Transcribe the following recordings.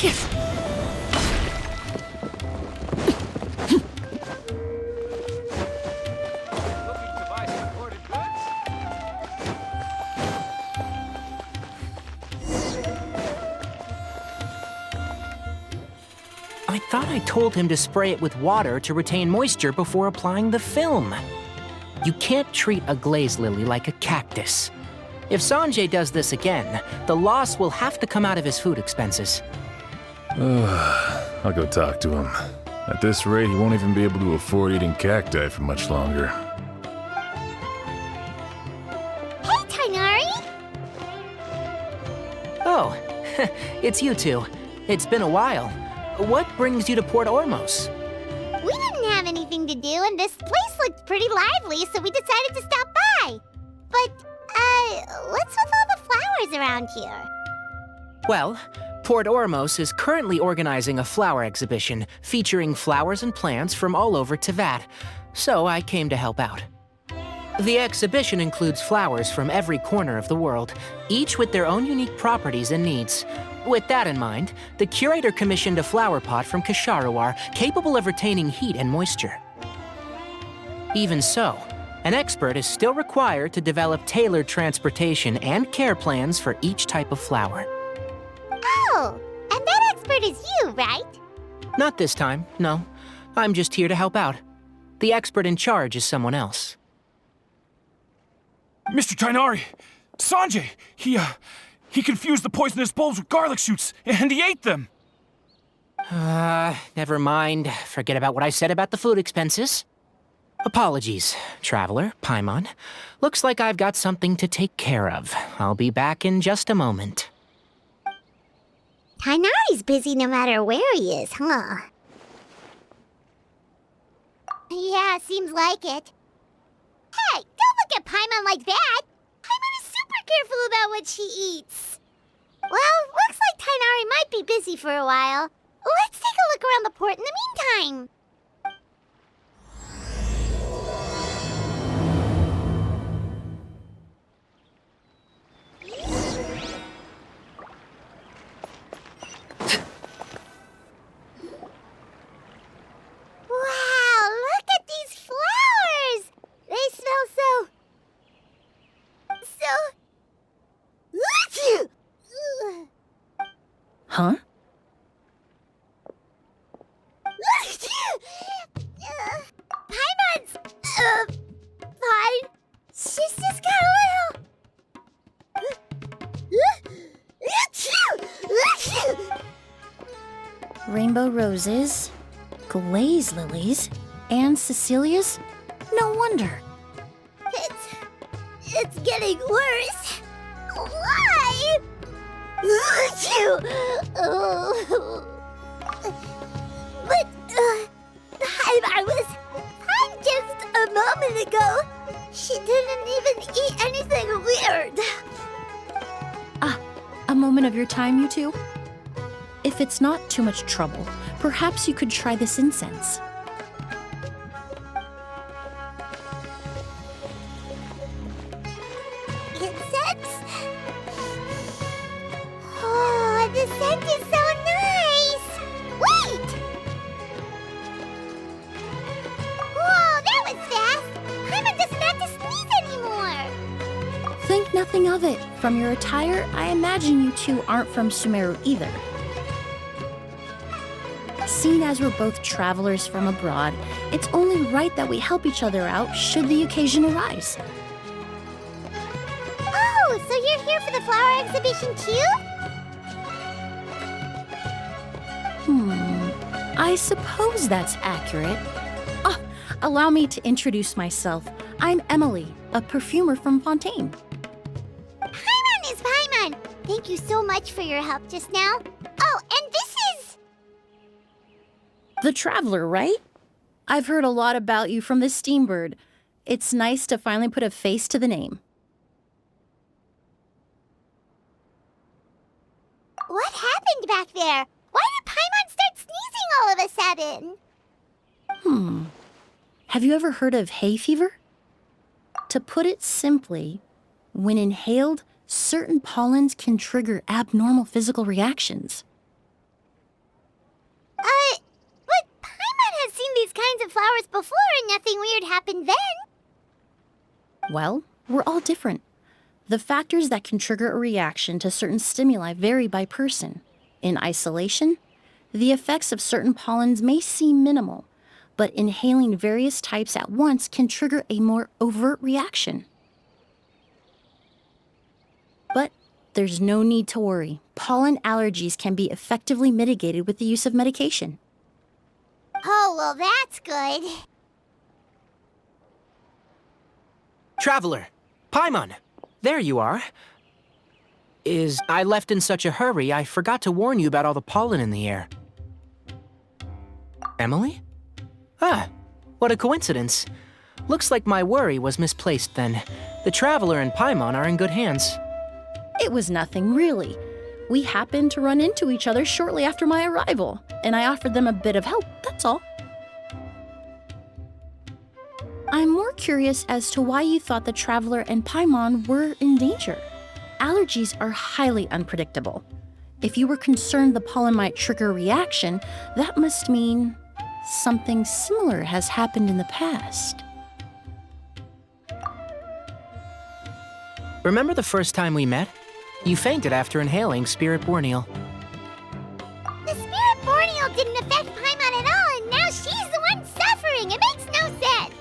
I thought I told him to spray it with water to retain moisture before applying the film. You can't treat a glaze lily like a cactus. If Sanjay does this again, the loss will have to come out of his food expenses. I'll go talk to him. At this rate, he won't even be able to afford eating cacti for much longer. Hey, Tainari! Oh, it's you two. It's been a while. What brings you to Port Ormos? We didn't have anything to do, and this place looked pretty lively, so we decided to stop by. But, what's with all the flowers around here? Well, Port Ormos is currently organizing a flower exhibition featuring flowers and plants from all over Teyvat, so I came to help out. The exhibition includes flowers from every corner of the world, each with their own unique properties and needs. With that in mind, the curator commissioned a flower pot from Kasharawar capable of retaining heat and moisture. Even so, an expert is still required to develop tailored transportation and care plans for each type of flower. Oh, and that expert is you, right? Not this time, no. I'm just here to help out. The expert in charge is someone else. Mr. Tainari! Sanjay! He confused the poisonous bulbs with garlic shoots, and he ate them! Never mind. Forget about what I said about the food expenses. Apologies, Traveler, Paimon. Looks like I've got something to take care of. I'll be back in just a moment. Tainari's busy no matter where he is, huh? Yeah, seems like it. Hey, don't look at Paimon like that! Paimon is super careful about what she eats. Well, looks like Tainari might be busy for a while. Let's take a look around the port in the meantime. Wow, look at these flowers! They smell so... Huh? Paimon's... fine. She's just got a little... Rainbow roses, glaze lilies, and Cecilia's? No wonder. It's getting worse. Why? But, I was fine just a moment ago. She didn't even eat anything weird. A moment of your time, you two? If it's not too much trouble, perhaps you could try this incense. Incense? Oh, the scent is so nice! Wait! Whoa, that was fast! Paimon doesn't have to sneeze anymore! Think nothing of it. From your attire, I imagine you two aren't from Sumeru either. Seeing as we're both travelers from abroad, it's only right that we help each other out should the occasion arise. Oh, so you're here for the flower exhibition too? I suppose that's accurate. Allow me to introduce myself. I'm Emily, a perfumer from Fontaine. Paimon is Paimon! Thank you so much for your help just now. Oh, and this is... The Traveler, right? I've heard a lot about you from the Steambird. It's nice to finally put a face to the name. What happened back there? Why did Paimon start sneezing all of a sudden? Have you ever heard of hay fever? To put it simply, when inhaled, certain pollens can trigger abnormal physical reactions. kinds of flowers before and nothing weird happened then. Well, we're all different. The factors that can trigger a reaction to certain stimuli vary by person. In isolation, the effects of certain pollens may seem minimal, but inhaling various types at once can trigger a more overt reaction. But there's no need to worry. Pollen allergies can be effectively mitigated with the use of medication. Oh, well, that's good. Traveler, Paimon, there you are. I left in such a hurry, I forgot to warn you about all the pollen in the air. Emily? Ah, what a coincidence. Looks like my worry was misplaced then. The Traveler and Paimon are in good hands. It was nothing, really. We happened to run into each other shortly after my arrival, and I offered them a bit of help, that's all. I'm more curious as to why you thought the Traveler and Paimon were in danger. Allergies are highly unpredictable. If you were concerned the pollen might trigger a reaction, that must mean something similar has happened in the past. Remember the first time we met? You fainted after inhaling Spirit Borneal. The Spirit Borneal didn't affect Paimon at all, and now she's the one suffering. It makes no sense.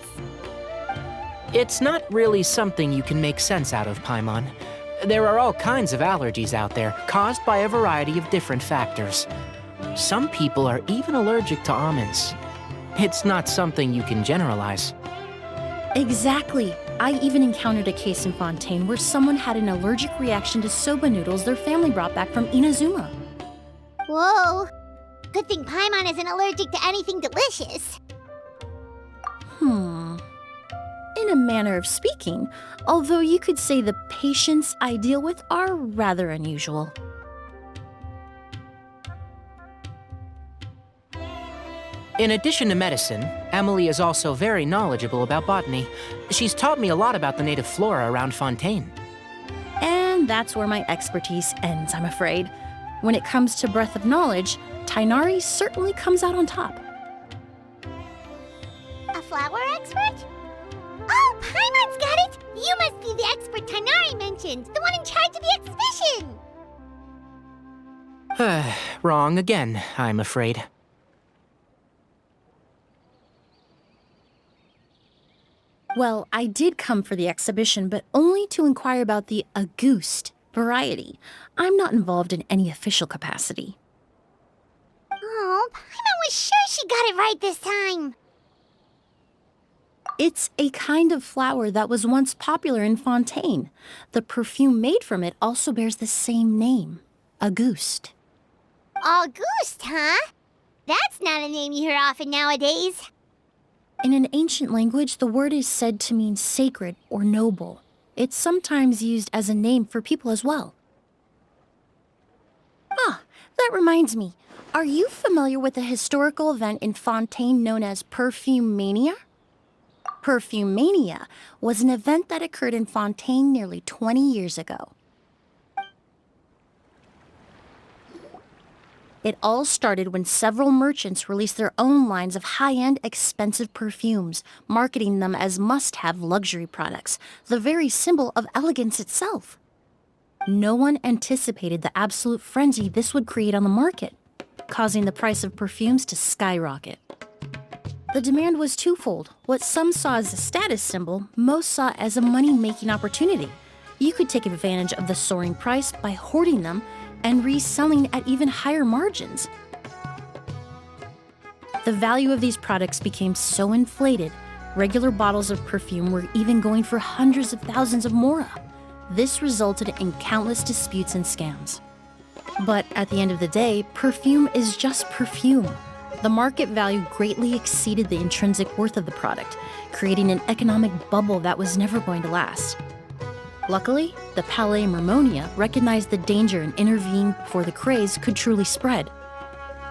It's not really something you can make sense out of, Paimon. There are all kinds of allergies out there, caused by a variety of different factors. Some people are even allergic to almonds. It's not something you can generalize. Exactly. I even encountered a case in Fontaine where someone had an allergic reaction to soba noodles their family brought back from Inazuma. Whoa. Good thing Paimon isn't allergic to anything delicious. In a manner of speaking, although you could say the patients I deal with are rather unusual. In addition to medicine, Emily is also very knowledgeable about botany. She's taught me a lot about the native flora around Fontaine. And that's where my expertise ends, I'm afraid. When it comes to breadth of knowledge, Tighnari certainly comes out on top. A flower expert? Oh, Paimon's got it! You must be the expert Tighnari mentioned, the one in charge of the exhibition! Wrong again, I'm afraid. Well, I did come for the exhibition, but only to inquire about the Auguste variety. I'm not involved in any official capacity. Oh, Paimon was sure she got it right this time. It's a kind of flower that was once popular in Fontaine. The perfume made from it also bears the same name, Auguste. Auguste, huh? That's not a name you hear often nowadays. In an ancient language, the word is said to mean sacred or noble. It's sometimes used as a name for people as well. Ah, that reminds me. Are you familiar with a historical event in Fontaine known as Perfume Mania? Perfume Mania was an event that occurred in Fontaine nearly 20 years ago. It all started when several merchants released their own lines of high-end, expensive perfumes, marketing them as must-have luxury products, the very symbol of elegance itself. No one anticipated the absolute frenzy this would create on the market, causing the price of perfumes to skyrocket. The demand was twofold. What some saw as a status symbol, most saw as a money-making opportunity. You could take advantage of the soaring price by hoarding them and reselling at even higher margins. The value of these products became so inflated, regular bottles of perfume were even going for hundreds of thousands of mora. This resulted in countless disputes and scams. But at the end of the day, perfume is just perfume. The market value greatly exceeded the intrinsic worth of the product, creating an economic bubble that was never going to last. Luckily, the Palais Mermonia recognized the danger and intervened before the craze could truly spread.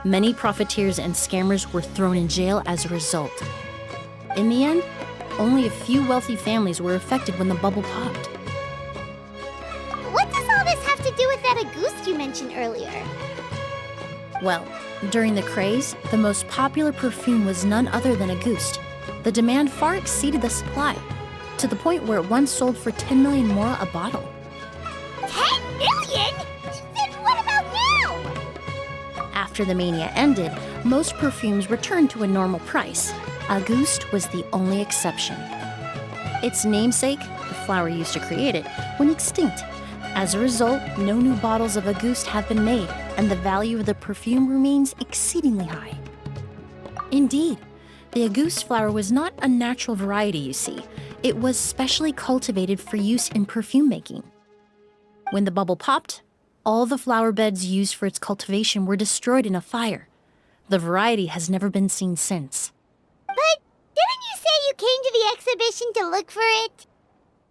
Many profiteers and scammers were thrown in jail as a result. In the end, only a few wealthy families were affected when the bubble popped. What does all this have to do with that Auguste you mentioned earlier? Well, during the craze, the most popular perfume was none other than Auguste. The demand far exceeded the supply, to the point where it once sold for 10 million mora a bottle. 10 million? Then what about now? After the mania ended, most perfumes returned to a normal price. Auguste was the only exception. Its namesake, the flower used to create it, went extinct. As a result, no new bottles of Auguste have been made, and the value of the perfume remains exceedingly high. Indeed, the Auguste flower was not a natural variety, you see. It was specially cultivated for use in perfume making. When the bubble popped, all the flower beds used for its cultivation were destroyed in a fire. The variety has never been seen since. But didn't you say you came to the exhibition to look for it?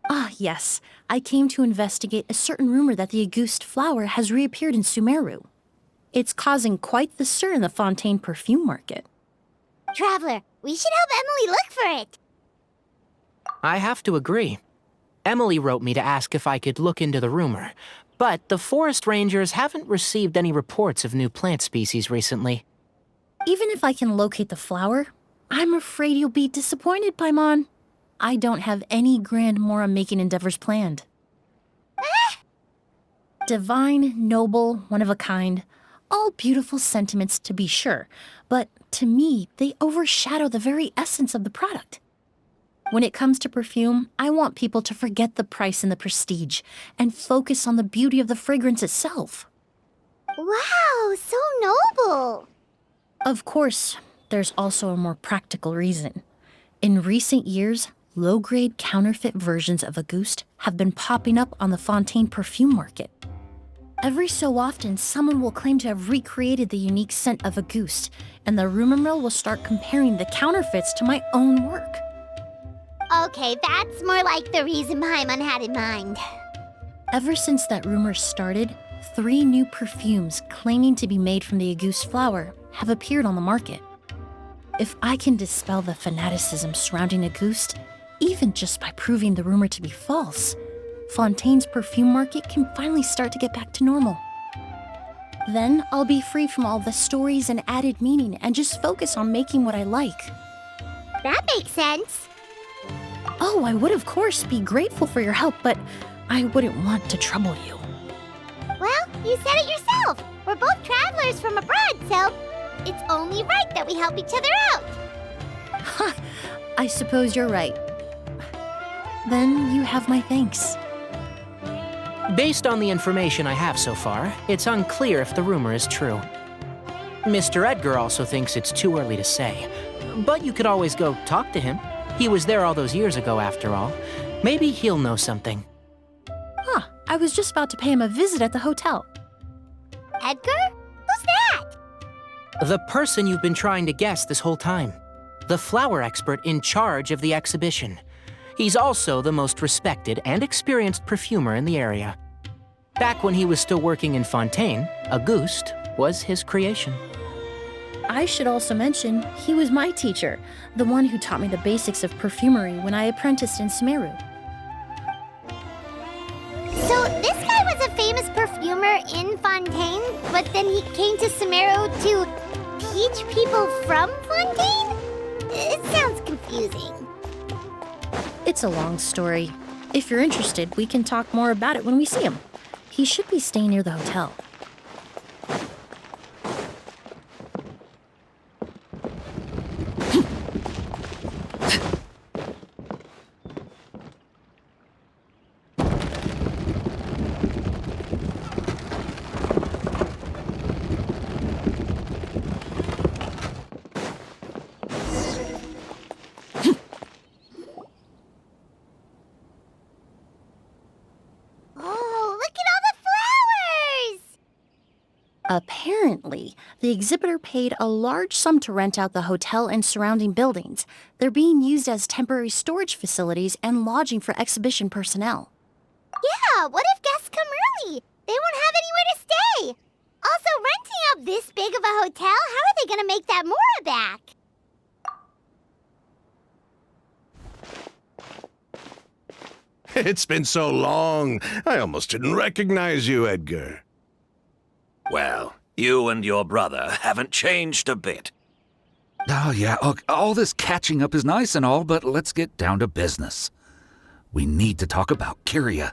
Ah, yes. I came to investigate a certain rumor that the Auguste flower has reappeared in Sumeru. It's causing quite the stir in the Fontaine perfume market. Traveler, we should help Emily look for it. I have to agree. Emily wrote me to ask if I could look into the rumor, but the forest rangers haven't received any reports of new plant species recently. Even if I can locate the flower, I'm afraid you'll be disappointed, Paimon. I don't have any grand Mora-making endeavors planned. Divine, noble, one of a kind, all beautiful sentiments to be sure, but to me, they overshadow the very essence of the product. When it comes to perfume, I want people to forget the price and the prestige and focus on the beauty of the fragrance itself. Wow, so noble. Of course, there's also a more practical reason. In recent years, low-grade counterfeit versions of Auguste have been popping up on the Fontaine perfume market. Every so often, someone will claim to have recreated the unique scent of Auguste, and the rumor mill will start comparing the counterfeits to my own work. Okay, that's more like the reason Paimon had in mind. Ever since that rumor started, 3 new perfumes claiming to be made from the Auguste flower have appeared on the market. If I can dispel the fanaticism surrounding Auguste, even just by proving the rumor to be false, Fontaine's perfume market can finally start to get back to normal. Then I'll be free from all the stories and added meaning and just focus on making what I like. That makes sense. Oh, I would of course be grateful for your help, but I wouldn't want to trouble you. Well, you said it yourself. We're both travelers from abroad, so it's only right that we help each other out. Ha! I suppose you're right. Then you have my thanks. Based on the information I have so far, it's unclear if the rumor is true. Mr. Edgar also thinks it's too early to say, but you could always go talk to him. He was there all those years ago, after all. Maybe he'll know something. Huh, I was just about to pay him a visit at the hotel. Edgar? Who's that? The person you've been trying to guess this whole time. The flower expert in charge of the exhibition. He's also the most respected and experienced perfumer in the area. Back when he was still working in Fontaine, Auguste was his creation. I should also mention, he was my teacher, the one who taught me the basics of perfumery when I apprenticed in Sumeru. So this guy was a famous perfumer in Fontaine, but then he came to Sumeru to teach people from Fontaine? It sounds confusing. It's a long story. If you're interested, we can talk more about it when we see him. He should be staying near the hotel. Apparently, the exhibitor paid a large sum to rent out the hotel and surrounding buildings. They're being used as temporary storage facilities and lodging for exhibition personnel. Yeah, what if guests come early? They won't have anywhere to stay. Also, renting out this big of a hotel, how are they going to make that Mora back? It's been so long, I almost didn't recognize you, Edgar. Well, You and your brother haven't changed a bit. Oh, yeah, all this catching up is nice and all, but let's get down to business. We need to talk about Kyria.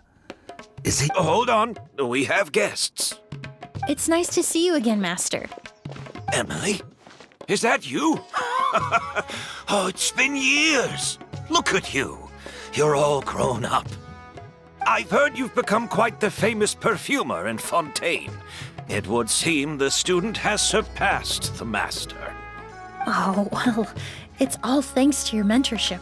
Is he... Hold on, we have guests. It's nice to see you again, Master. Emily? Is that you? Oh, it's been years. Look at you. You're all grown up. I've heard you've become quite the famous perfumer in Fontaine. It would seem the student has surpassed the master. Oh, well, it's all thanks to your mentorship.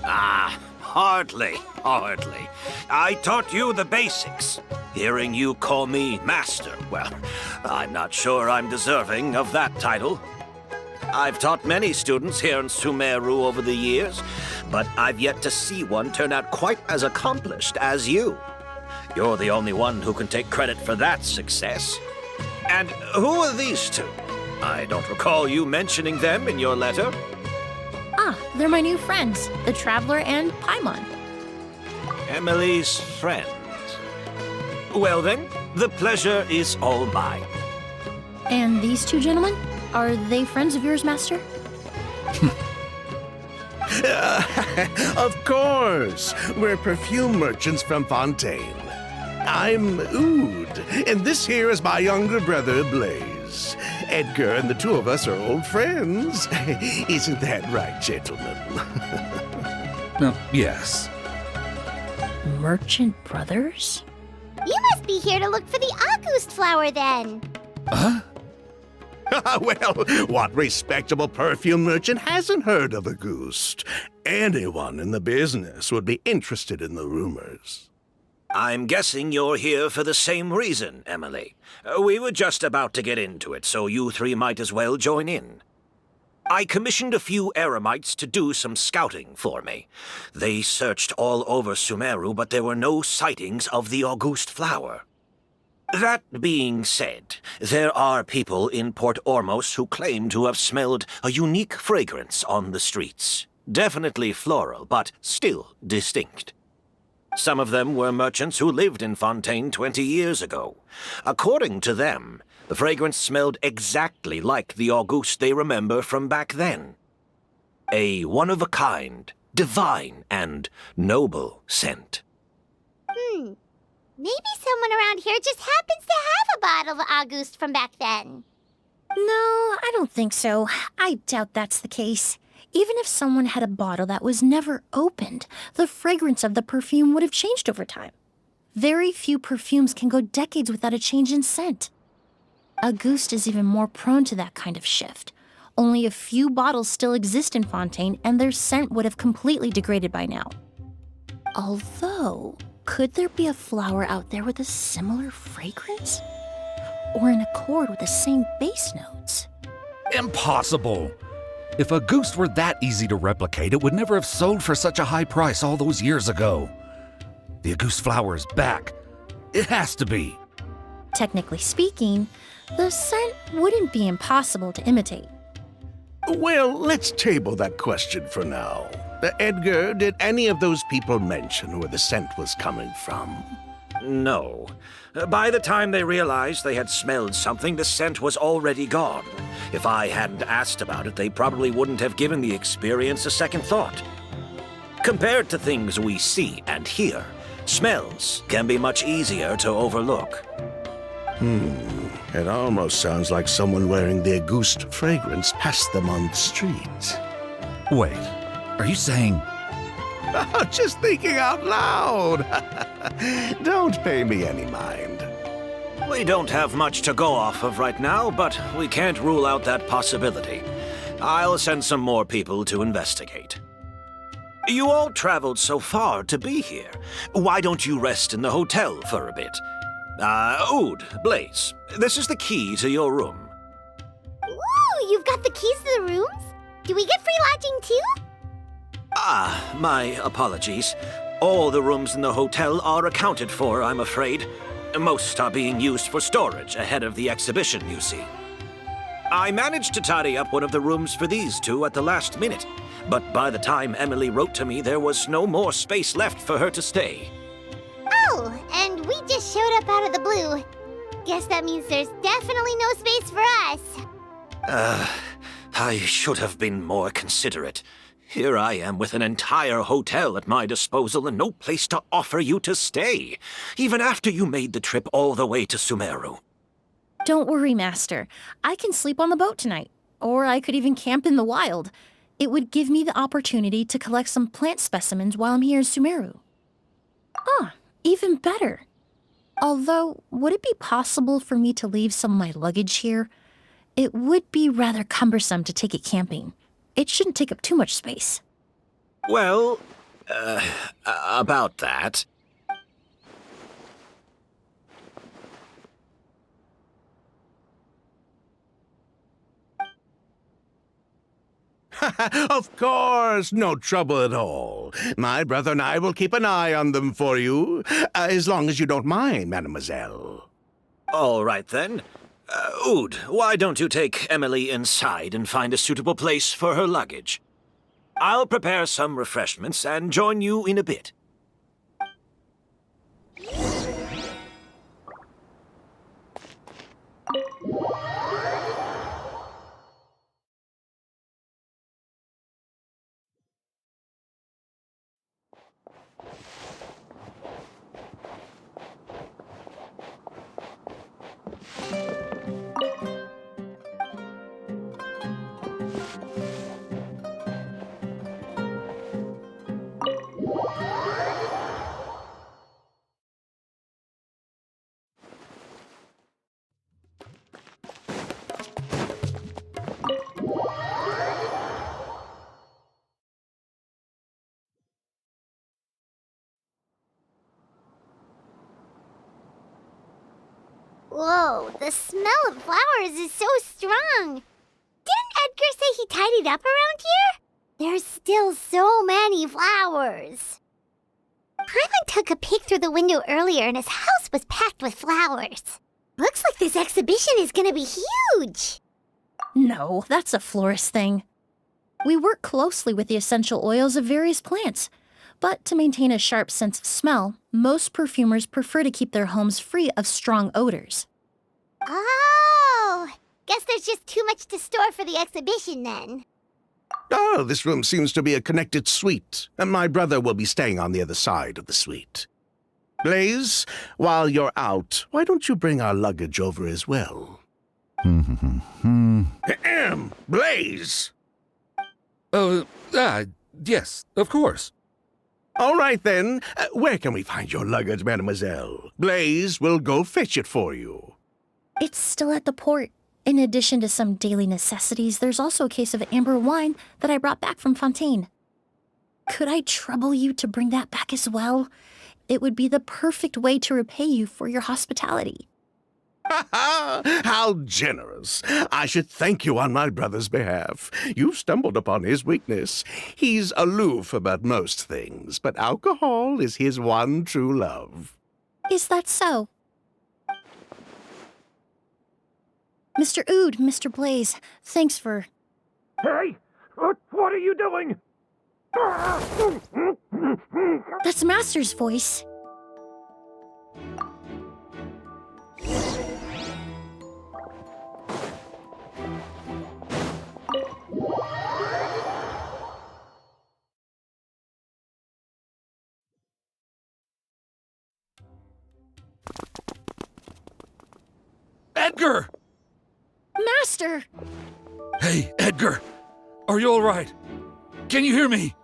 Ah, hardly. I taught you the basics. Hearing you call me master, well, I'm not sure I'm deserving of that title. I've taught many students here in Sumeru over the years, but I've yet to see one turn out quite as accomplished as you. You're the only one who can take credit for that success. And who are these two? I don't recall you mentioning them in your letter. Ah, they're my new friends, the Traveler and Paimon. Emily's friends. Well then, the pleasure is all mine. And these two gentlemen? Are they friends of yours, Master? Of course. We're perfume merchants from Fontaine. I'm Oud, and this here is my younger brother, Blaze. Edgar and the two of us are old friends. Isn't that right, gentlemen? Yes. Merchant brothers? You must be here to look for the August flower then. Huh? Well, what respectable perfume merchant hasn't heard of Auguste? Anyone in the business would be interested in the rumors. I'm guessing you're here for the same reason, Emily. We were just about to get into it, so you three might as well join in. I commissioned a few eremites to do some scouting for me. They searched all over Sumeru, but there were no sightings of the Auguste flower. That being said, there are people in Port Ormos who claim to have smelled a unique fragrance on the streets. Definitely floral, but still distinct. Some of them were merchants who lived in Fontaine 20 years ago. According to them, the fragrance smelled exactly like the Auguste they remember from back then. A one-of-a-kind, divine, and noble scent. Maybe someone around here just happens to have a bottle of Auguste from back then. No, I don't think so. I doubt that's the case. Even if someone had a bottle that was never opened, the fragrance of the perfume would have changed over time. Very few perfumes can go decades without a change in scent. Auguste is even more prone to that kind of shift. Only a few bottles still exist in Fontaine, and their scent would have completely degraded by now. Although, could there be a flower out there with a similar fragrance? Or in accord with the same base notes? Impossible! If Auguste were that easy to replicate, it would never have sold for such a high price all those years ago. The Auguste flower is back. It has to be. Technically speaking, the scent wouldn't be impossible to imitate. Well, let's table that question for now. Edgar, did any of those people mention where the scent was coming from? No. By the time they realized they had smelled something, the scent was already gone. If I hadn't asked about it, they probably wouldn't have given the experience a second thought. Compared to things we see and hear, smells can be much easier to overlook. It almost sounds like someone wearing the Auguste fragrance passed them on the street. Wait, are you saying... Oh, just thinking out loud. Don't pay me any mind. We don't have much to go off of right now, but we can't rule out that possibility. I'll send some more people to investigate. You all traveled so far to be here. Why don't you rest in the hotel for a bit? Oud, Blaze, this is the key to your room. Ooh, you've got the keys to the rooms? Do we get free lodging too? My apologies. All the rooms in the hotel are accounted for, I'm afraid. Most are being used for storage ahead of the exhibition, you see. I managed to tidy up one of the rooms for these two at the last minute, but by the time Emily wrote to me, there was no more space left for her to stay. Oh, and we just showed up out of the blue. Guess that means there's definitely no space for us. I should have been more considerate. Here I am with an entire hotel at my disposal and no place to offer you to stay, even after you made the trip all the way to Sumeru. Don't worry, Master. I can sleep on the boat tonight. Or I could even camp in the wild. It would give me the opportunity to collect some plant specimens while I'm here in Sumeru. Ah, even better. Although, would it be possible for me to leave some of my luggage here? It would be rather cumbersome to take it camping. It shouldn't take up too much space. Well, about that. Of course, no trouble at all. My brother and I will keep an eye on them for you, as long as you don't mind, mademoiselle. All right, then. Oud, why don't you take Emily inside and find a suitable place for her luggage? I'll prepare some refreshments and join you in a bit. Whoa, the smell of flowers is so strong. Didn't Edgar say he tidied up around here? There's still so many flowers. Hyman took a peek through the window earlier and his house was packed with flowers. Looks like this exhibition is gonna be huge. No, that's a florist thing. We work closely with the essential oils of various plants. But to maintain a sharp sense of smell, most perfumers prefer to keep their homes free of strong odors. Oh, guess there's just too much to store for the exhibition then. Oh, this room seems to be a connected suite, and my brother will be staying on the other side of the suite. Blaze, while you're out, why don't you bring our luggage over as well? Blaze! Yes, of course. All right, then. Where can we find your luggage, mademoiselle? Blaze will go fetch it for you. It's still at the port. In addition to some daily necessities, there's also a case of amber wine that I brought back from Fontaine. Could I trouble you to bring that back as well? It would be the perfect way to repay you for your hospitality. How generous. I should thank you on my brother's behalf. You've stumbled upon his weakness. He's aloof about most things, but alcohol is his one true love. Is that so? Mr. Oud, Mr. Blaze, thanks for... Hey! What are you doing? That's Master's voice. Edgar! Master! Hey, Edgar! Are you all right? Can you hear me?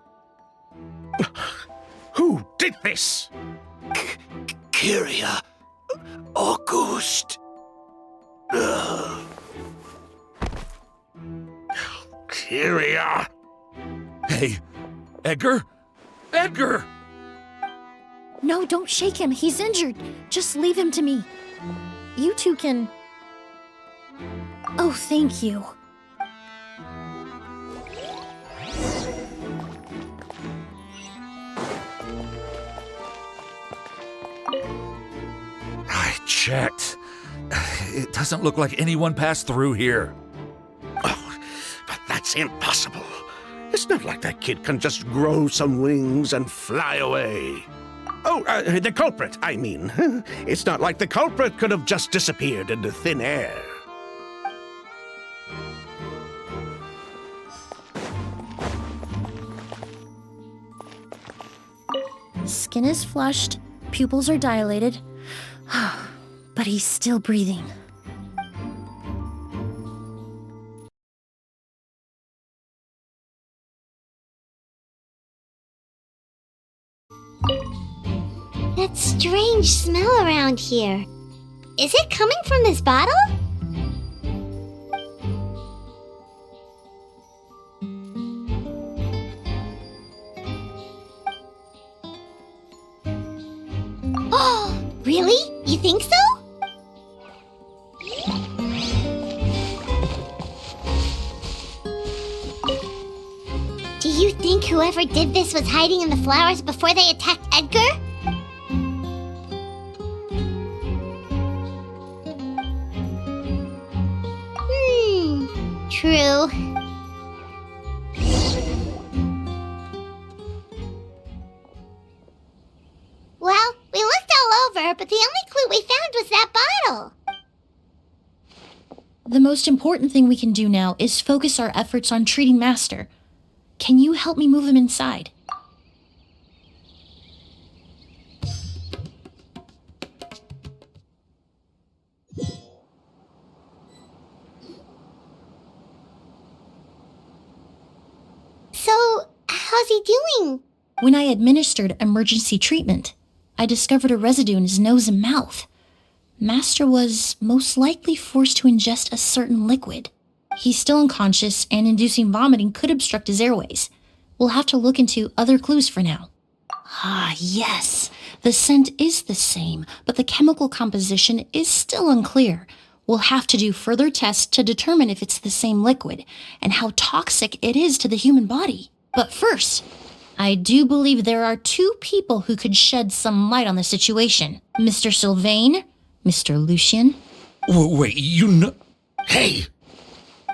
Who did this? Kyria. Auguste. Kyria! Hey, Edgar? Edgar! No, don't shake him. He's injured. Just leave him to me. You two can... Oh, thank you. I checked. It doesn't look like anyone passed through here. Oh, but that's impossible. It's not like that kid can just grow some wings and fly away. Oh, the culprit, I mean. It's not like the culprit could have just disappeared into thin air. Skin is flushed, pupils are dilated, but he's still breathing. That strange smell around here. Is it coming from this bottle? Oh, really? You think so? Do you think whoever did this was hiding in the flowers before they attacked Edgar? True. Well, we looked all over, but the only clue we found was that bottle. The most important thing we can do now is focus our efforts on treating Master. Can you help me move him inside? So, how's he doing? When I administered emergency treatment, I discovered a residue in his nose and mouth. Master was most likely forced to ingest a certain liquid. He's still unconscious, and inducing vomiting could obstruct his airways. We'll have to look into other clues for now. Ah, yes. The scent is the same, but the chemical composition is still unclear. We'll have to do further tests to determine if it's the same liquid and how toxic it is to the human body. But first, I do believe there are two people who could shed some light on the situation. Mr. Sylvain, Mr. Lucien. Wait, you know... Hey!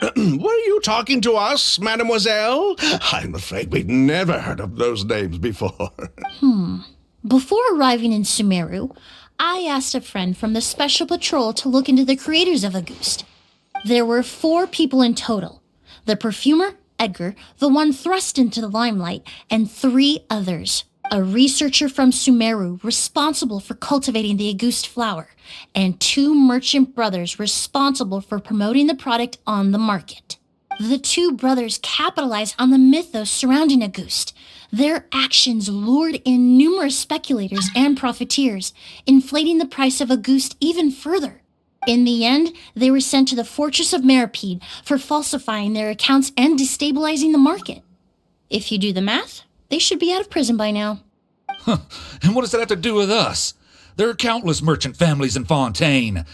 Were you talking to us, mademoiselle? I'm afraid we'd never heard of those names before. Before arriving in Sumeru, I asked a friend from the Special Patrol to look into the creators of Auguste. There were 4 people in total. The perfumer, Edgar, the one thrust into the limelight, and 3 others. A researcher from Sumeru responsible for cultivating the Auguste flower, and 2 merchant brothers responsible for promoting the product on the market. The 2 brothers capitalized on the mythos surrounding Auguste. Their actions lured in numerous speculators and profiteers, inflating the price of Auguste even further. In the end, they were sent to the Fortress of Meripede for falsifying their accounts and destabilizing the market. If you do the math, they should be out of prison by now. And what does that have to do with us? There are countless merchant families in Fontaine.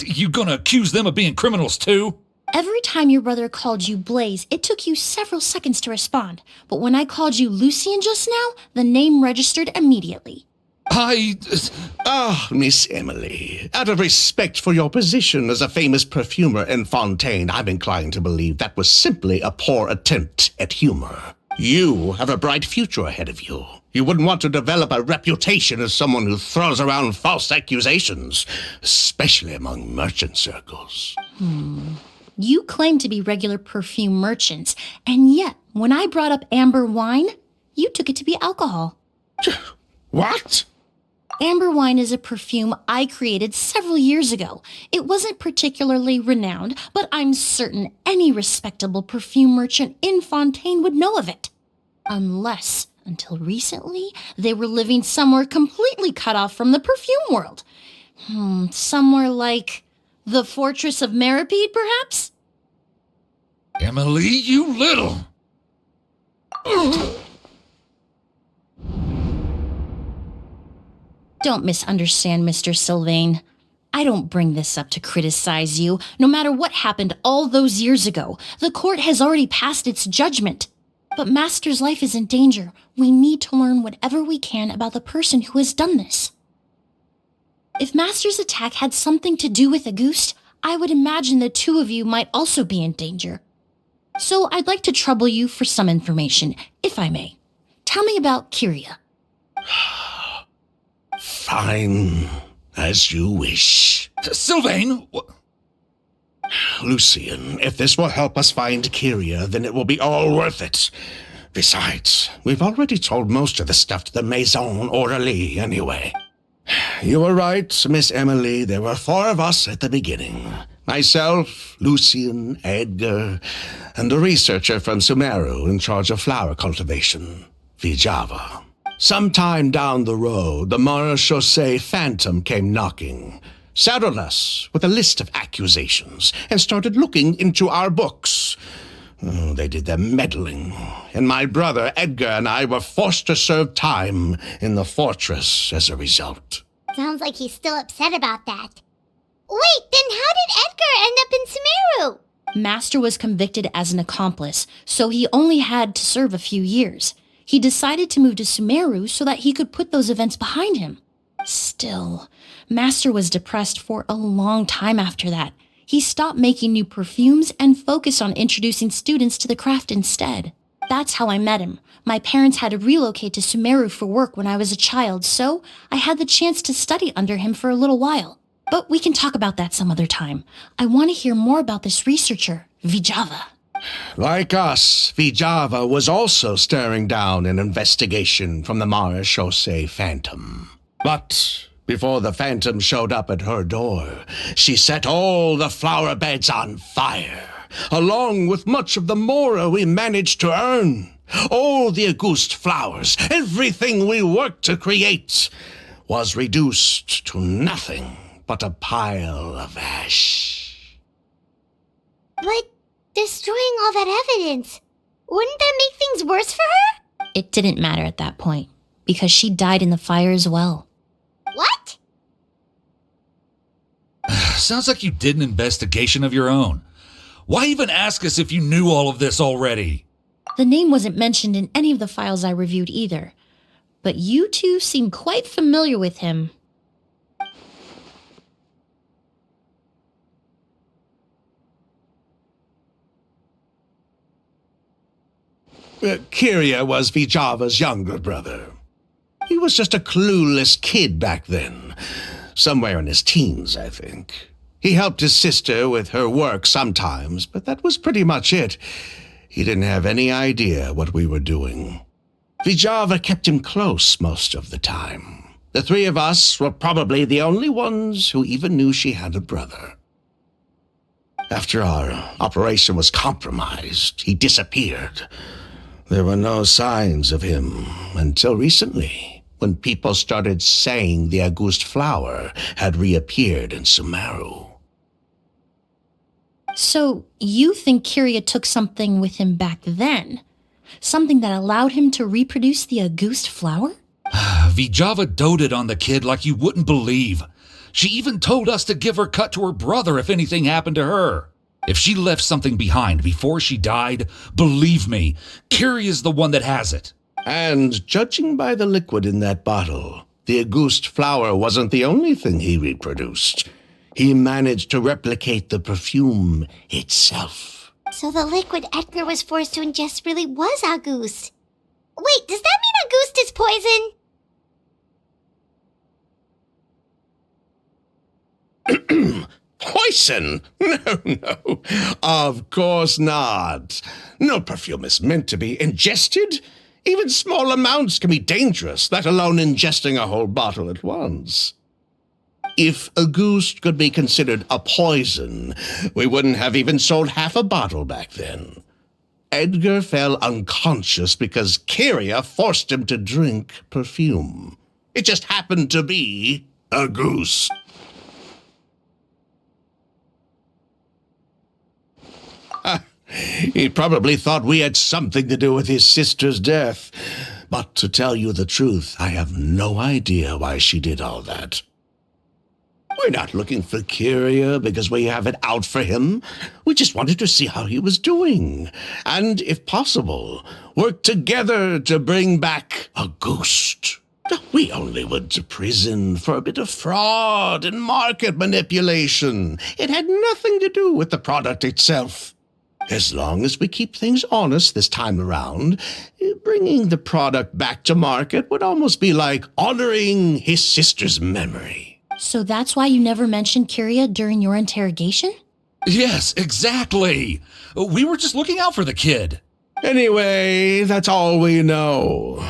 You gonna accuse them of being criminals too? Every time your brother called you Blaze, it took you several seconds to respond. But when I called you Lucien just now, the name registered immediately. Miss Emily, out of respect for your position as a famous perfumer in Fontaine, I'm inclined to believe that was simply a poor attempt at humor. You have a bright future ahead of you. You wouldn't want to develop a reputation as someone who throws around false accusations, especially among merchant circles. You claim to be regular perfume merchants, and yet, when I brought up amber wine, you took it to be alcohol. What? Amber wine is a perfume I created several years ago. It wasn't particularly renowned, but I'm certain any respectable perfume merchant in Fontaine would know of it. Unless, until recently, they were living somewhere completely cut off from the perfume world. Somewhere like the Fortress of Meripede, perhaps? Emily, you little... Don't misunderstand, Mr. Sylvain. I don't bring this up to criticize you. No matter what happened all those years ago, the court has already passed its judgment. But Master's life is in danger. We need to learn whatever we can about the person who has done this. If Master's attack had something to do with Auguste, I would imagine the 2 of you might also be in danger. So I'd like to trouble you for some information, if I may. Tell me about Kyria. Fine. As you wish. Sylvain! Lucian, if this will help us find Kyria, then it will be all worth it. Besides, we've already told most of the stuff to the Maison orally anyway. You were right, Miss Emily. There were 4 of us at the beginning. Myself, Lucian, Edgar, and the researcher from Sumeru in charge of flower cultivation, Vijava. Sometime down the road, the Marechaussee Phantom came knocking, saddled us with a list of accusations, and started looking into our books. Oh, they did their meddling, and my brother Edgar and I were forced to serve time in the fortress as a result. Sounds like he's still upset about that. Wait, then how did Edgar end up in Sumeru? Master was convicted as an accomplice, so he only had to serve a few years. He decided to move to Sumeru so that he could put those events behind him. Still, Master was depressed for a long time after that. He stopped making new perfumes and focused on introducing students to the craft instead. That's how I met him. My parents had to relocate to Sumeru for work when I was a child, so I had the chance to study under him for a little while. But we can talk about that some other time. I want to hear more about this researcher, Vijava. Like us, Vijava was also staring down an investigation from the Marechaussee Phantom. But before the Phantom showed up at her door, she set all the flower beds on fire, along with much of the mora we managed to earn. All the Auguste flowers, everything we worked to create, was reduced to nothing but a pile of ash. But destroying all that evidence, wouldn't that make things worse for her? It didn't matter at that point, because she died in the fire as well. What? Sounds like you did an investigation of your own. Why even ask us if you knew all of this already? The name wasn't mentioned in any of the files I reviewed either, but you two seem quite familiar with him. Kyria was Vijava's younger brother. He was just a clueless kid back then. Somewhere in his teens, I think. He helped his sister with her work sometimes, but that was pretty much it. He didn't have any idea what we were doing. Vijava kept him close most of the time. The 3 of us were probably the only ones who even knew she had a brother. After our operation was compromised, he disappeared. There were no signs of him until recently, when people started saying the Auguste flower had reappeared in Sumeru. So, you think Kyria took something with him back then? Something that allowed him to reproduce the Auguste flower? Vijava doted on the kid like you wouldn't believe. She even told us to give her cut to her brother if anything happened to her. If she left something behind before she died, believe me, Kyria's the one that has it. And judging by the liquid in that bottle, the Auguste flower wasn't the only thing he reproduced. He managed to replicate the perfume itself. So the liquid Edgar was forced to ingest really was Auguste. Wait, does that mean Auguste is poison? Poison? No. Of course not. No perfume is meant to be ingested. Even small amounts can be dangerous, let alone ingesting a whole bottle at once. If Auguste could be considered a poison, we wouldn't have even sold half a bottle back then. Edgar fell unconscious because Kyria forced him to drink perfume. It just happened to be Auguste. He probably thought we had something to do with his sister's death. But to tell you the truth, I have no idea why she did all that. We're not looking for Kyria because we have it out for him. We just wanted to see how he was doing. And, if possible, work together to bring back Auguste. We only went to prison for a bit of fraud and market manipulation. It had nothing to do with the product itself. As long as we keep things honest this time around, bringing the product back to market would almost be like honoring his sister's memory. So that's why you never mentioned Kyria during your interrogation? Yes, exactly. We were just looking out for the kid. Anyway, that's all we know.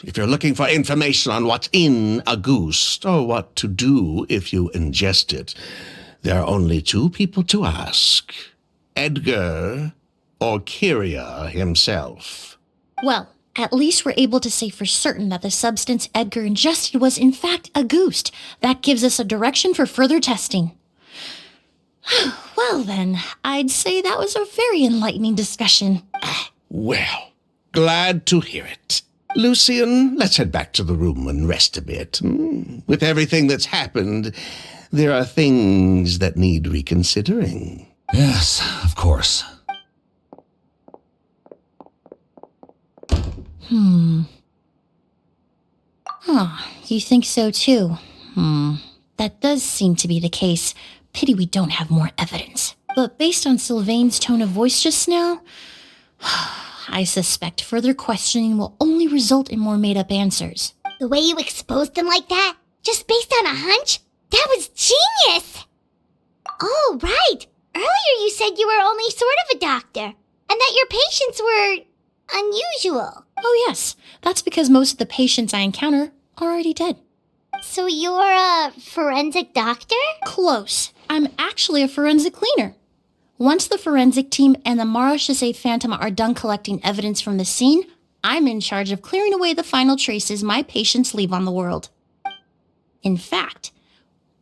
If you're looking for information on what's in a goose, or what to do if you ingest it, there are only two people to ask. Edgar or Kyria himself. Well, at least we're able to say for certain that the substance Edgar ingested was in fact a goose. That gives us a direction for further testing. Well then, I'd say that was a very enlightening discussion. Well, glad to hear it. Lucian, let's head back to the room and rest a bit. With everything that's happened, there are things that need reconsidering. Yes, of course. You think so too? That does seem to be the case. Pity we don't have more evidence. But based on Sylvain's tone of voice just now, I suspect further questioning will only result in more made-up answers. The way you exposed them like that, just based on a hunch? That was genius! Oh, right. Earlier you said you were only sort of a doctor, and that your patients were unusual. Oh yes, that's because most of the patients I encounter are already dead. So you're a forensic doctor? Close. I'm actually a forensic cleaner. Once the forensic team and the Marechaussee Phantom are done collecting evidence from the scene, I'm in charge of clearing away the final traces my patients leave on the world. In fact,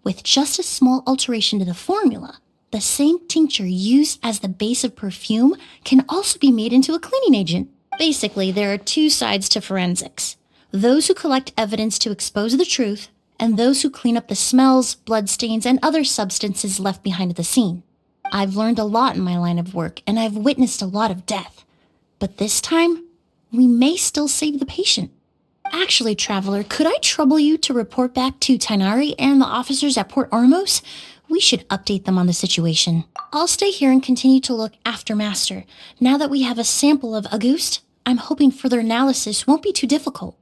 with just a small alteration to the formula, the same tincture used as the base of perfume can also be made into a cleaning agent. Basically, there are two sides to forensics. Those who collect evidence to expose the truth, and those who clean up the smells, bloodstains, and other substances left behind at the scene. I've learned a lot in my line of work, and I've witnessed a lot of death. But this time, we may still save the patient. Actually, Traveler, could I trouble you to report back to Tainari and the officers at Port Ormos? We should update them on the situation. I'll stay here and continue to look after Master. Now that we have a sample of Auguste, I'm hoping further analysis won't be too difficult.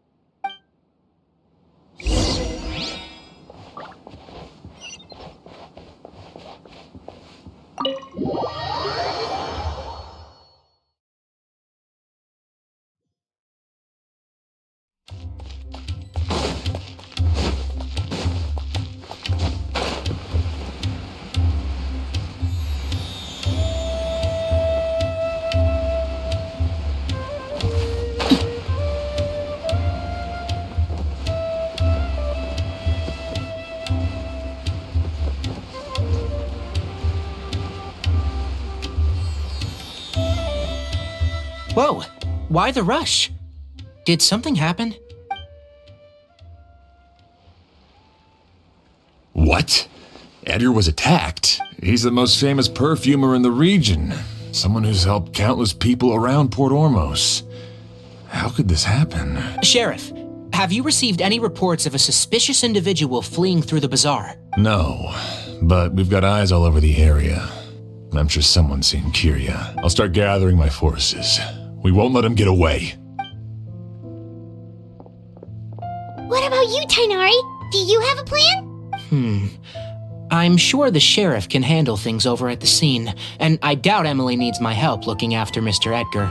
Whoa, why the rush? Did something happen? What? Edgar was attacked. He's the most famous perfumer in the region. Someone who's helped countless people around Port Ormos. How could this happen? Sheriff, have you received any reports of a suspicious individual fleeing through the bazaar? No, but we've got eyes all over the area. I'm sure someone's seen Kyria. I'll start gathering my forces. We won't let him get away. What about you, Tainari? Do you have a plan? I'm sure the sheriff can handle things over at the scene, and I doubt Emily needs my help looking after Mr. Edgar.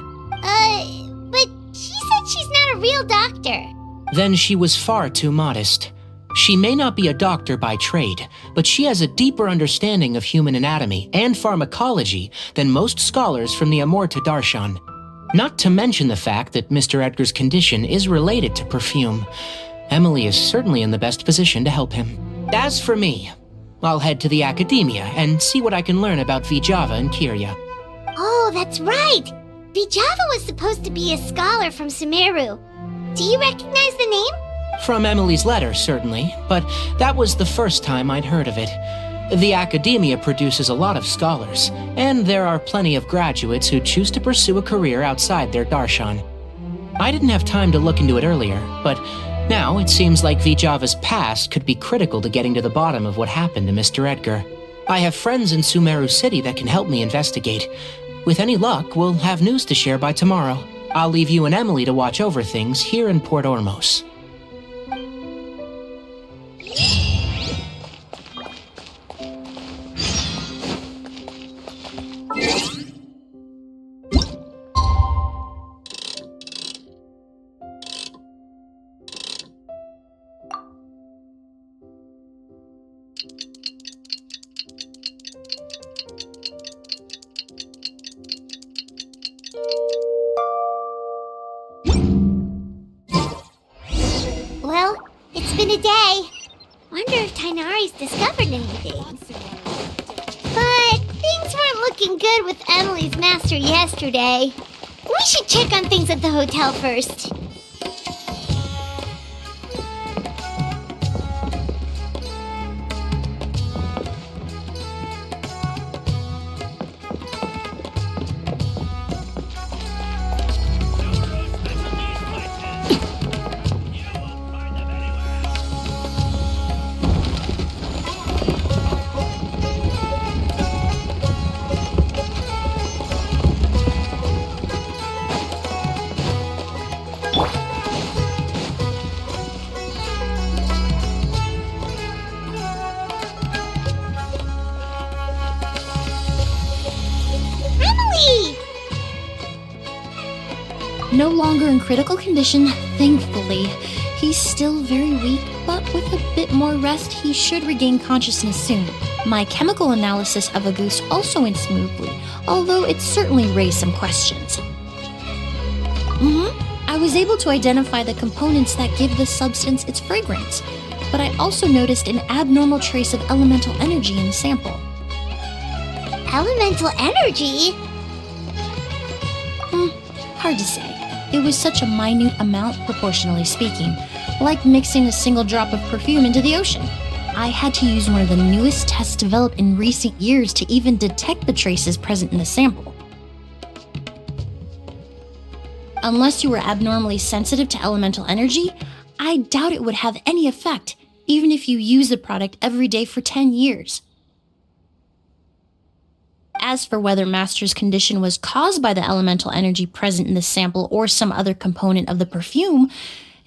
But she said she's not a real doctor. Then she was far too modest. She may not be a doctor by trade, but she has a deeper understanding of human anatomy and pharmacology than most scholars from the Amorta Darshan. Not to mention the fact that Mr. Edgar's condition is related to perfume. Emily is certainly in the best position to help him. As for me, I'll head to the academia and see what I can learn about Vijava and Kyria. Oh, that's right! Vijava was supposed to be a scholar from Sumeru. Do you recognize the name? From Emily's letter, certainly, but that was the first time I'd heard of it. The academia produces a lot of scholars, and there are plenty of graduates who choose to pursue a career outside their darshan. I didn't have time to look into it earlier, but now it seems like Vijava's past could be critical to getting to the bottom of what happened to Mr. Edgar. I have friends in Sumeru City that can help me investigate, With any luck, we'll have news to share by tomorrow. I'll leave you and Emily to watch over things here in Port Ormos. Well, it's been a day. Wonder if Tainari's discovered anything. But things weren't looking good with Emily's master yesterday. We should check on things at the hotel first. Emily! No longer in critical condition, thankfully. He's still very weak, but with a bit more rest, he should regain consciousness soon. My chemical analysis of a goose also went smoothly, although it certainly raised some questions. I was able to identify the components that give the substance its fragrance, but I also noticed an abnormal trace of elemental energy in the sample. Elemental energy? Hard to say. It was such a minute amount, proportionally speaking, like mixing a single drop of perfume into the ocean. I had to use one of the newest tests developed in recent years to even detect the traces present in the sample. Unless you were abnormally sensitive to elemental energy, I doubt it would have any effect, even if you use the product every day for 10 years. As for whether Master's condition was caused by the elemental energy present in the sample or some other component of the perfume,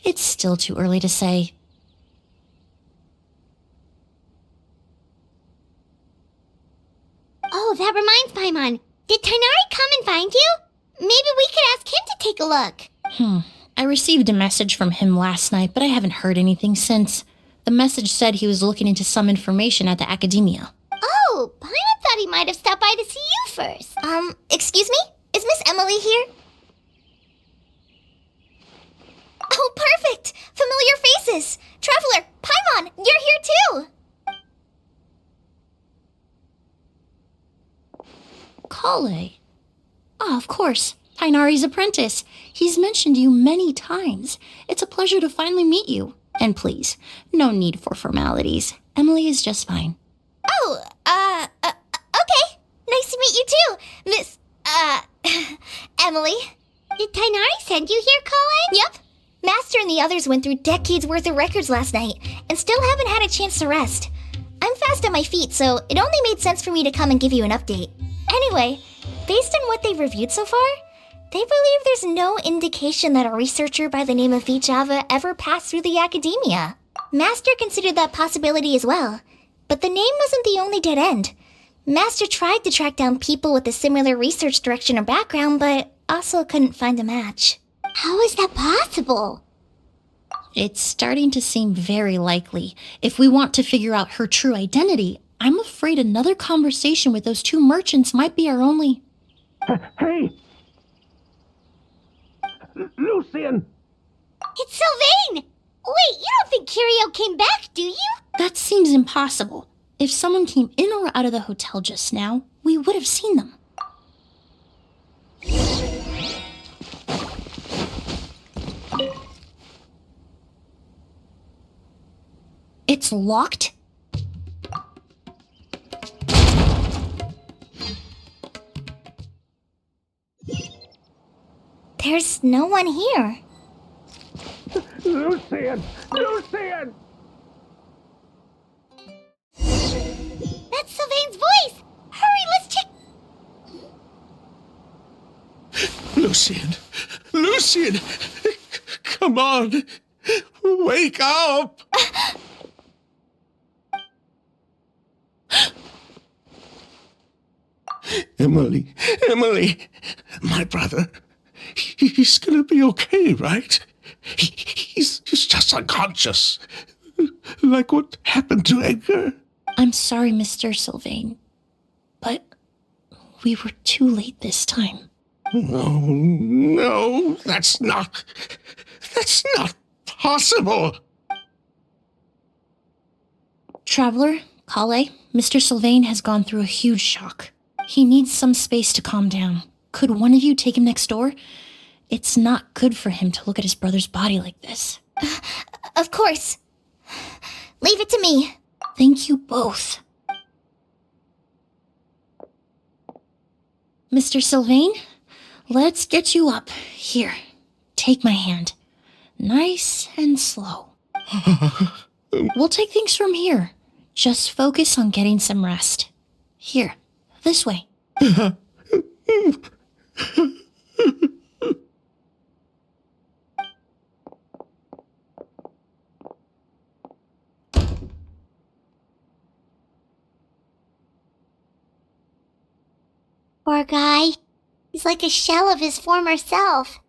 it's still too early to say. Oh, that reminds Paimon. Did Tainari come and find you? Maybe we could ask him to take a look. I received a message from him last night, but I haven't heard anything since. The message said he was looking into some information at the academia. Oh, Paimon thought he might have stopped by to see you first. Excuse me? Is Miss Emily here? Oh, perfect! Familiar faces! Traveler, Paimon, you're here too! Kale. Oh, of course. Tainari's apprentice. He's mentioned you many times. It's a pleasure to finally meet you. And please, no need for formalities. Emily is just fine. Oh, okay. Nice to meet you too, Miss, Emily. Did Tainari send you here, Colin? Yep. Master and the others went through decades worth of records last night and still haven't had a chance to rest. I'm fast on my feet, so it only made sense for me to come and give you an update. Anyway, based on what they've reviewed so far, they believe there's no indication that a researcher by the name of Java ever passed through the academia. Master considered that possibility as well, but the name wasn't the only dead end. Master tried to track down people with a similar research direction or background, but also couldn't find a match. How is that possible? It's starting to seem very likely. If we want to figure out her true identity, I'm afraid another conversation with those two merchants might be our only... Hey! Lucian! It's Sylvain! Wait, you don't think Curio came back, do you? That seems impossible. If someone came in or out of the hotel just now, we would have seen them. It's locked? There's no one here. Lucian! Lucian! That's Sylvain's voice! Hurry, let's check... Lucian! Lucian! Come on! Wake up! Emily, my brother, he's gonna be okay, right? He's just unconscious. Like what happened to Edgar? I'm sorry, Mr. Sylvain, but we were too late this time. No, that's not possible. Traveler, Kale, Mr. Sylvain has gone through a huge shock. He needs some space to calm down. Could one of you take him next door? It's not good for him to look at his brother's body like this. Of course. Leave it to me. Thank you both. Mr. Sylvain, let's get you up. Here, take my hand. Nice and slow. We'll take things from here. Just focus on getting some rest. Here, this way. Poor guy. He's like a shell of his former self.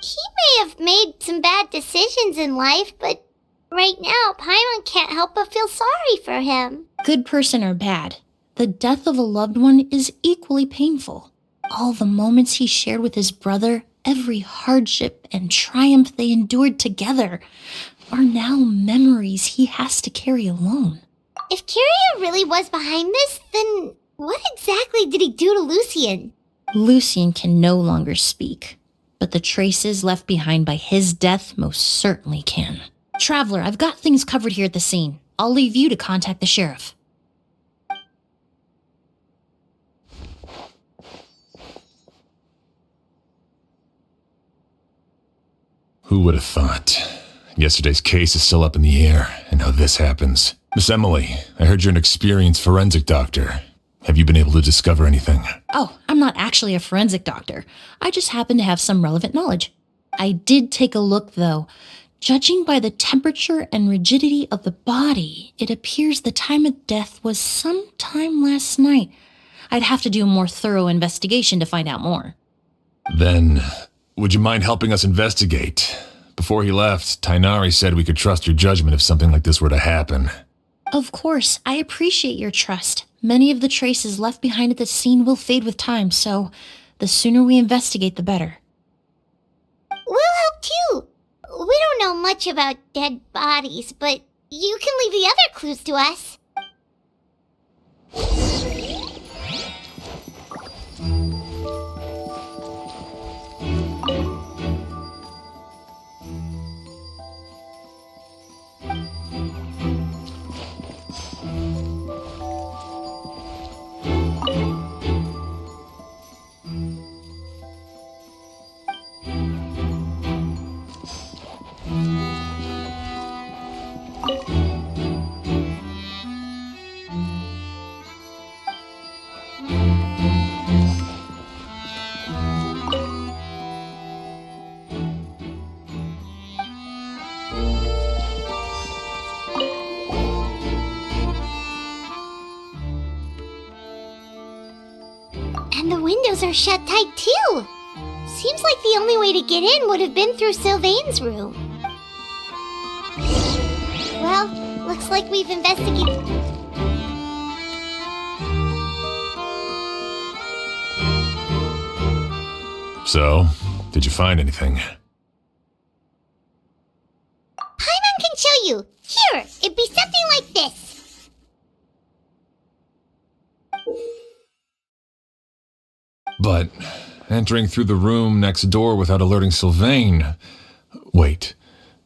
He may have made some bad decisions in life, but right now, Paimon can't help but feel sorry for him. Good person or bad, the death of a loved one is equally painful. All the moments he shared with his brother, every hardship and triumph they endured together, are now memories he has to carry alone. If Kiria really was behind this, then what exactly did he do to Lucian? Lucian can no longer speak, but the traces left behind by his death most certainly can. Traveler, I've got things covered here at the scene. I'll leave you to contact the sheriff. Who would have thought? Yesterday's case is still up in the air, and now this happens. Miss Emily, I heard you're an experienced forensic doctor. Have you been able to discover anything? Oh, I'm not actually a forensic doctor. I just happen to have some relevant knowledge. I did take a look, though. Judging by the temperature and rigidity of the body, it appears the time of death was sometime last night. I'd have to do a more thorough investigation to find out more. Then, would you mind helping us investigate? Before he left, Tainari said we could trust your judgment if something like this were to happen. Of course, I appreciate your trust. Many of the traces left behind at the scene will fade with time, so the sooner we investigate, the better. We'll help too. We don't know much about dead bodies, but you can leave the other clues to us. And the windows are shut tight too. Seems like the only way to get in would have been through Sylvain's room. Well, looks like we've investigated... So, did you find anything? Paimon can show you. Here, it'd be something like this. But entering through the room next door without alerting Sylvain... Wait,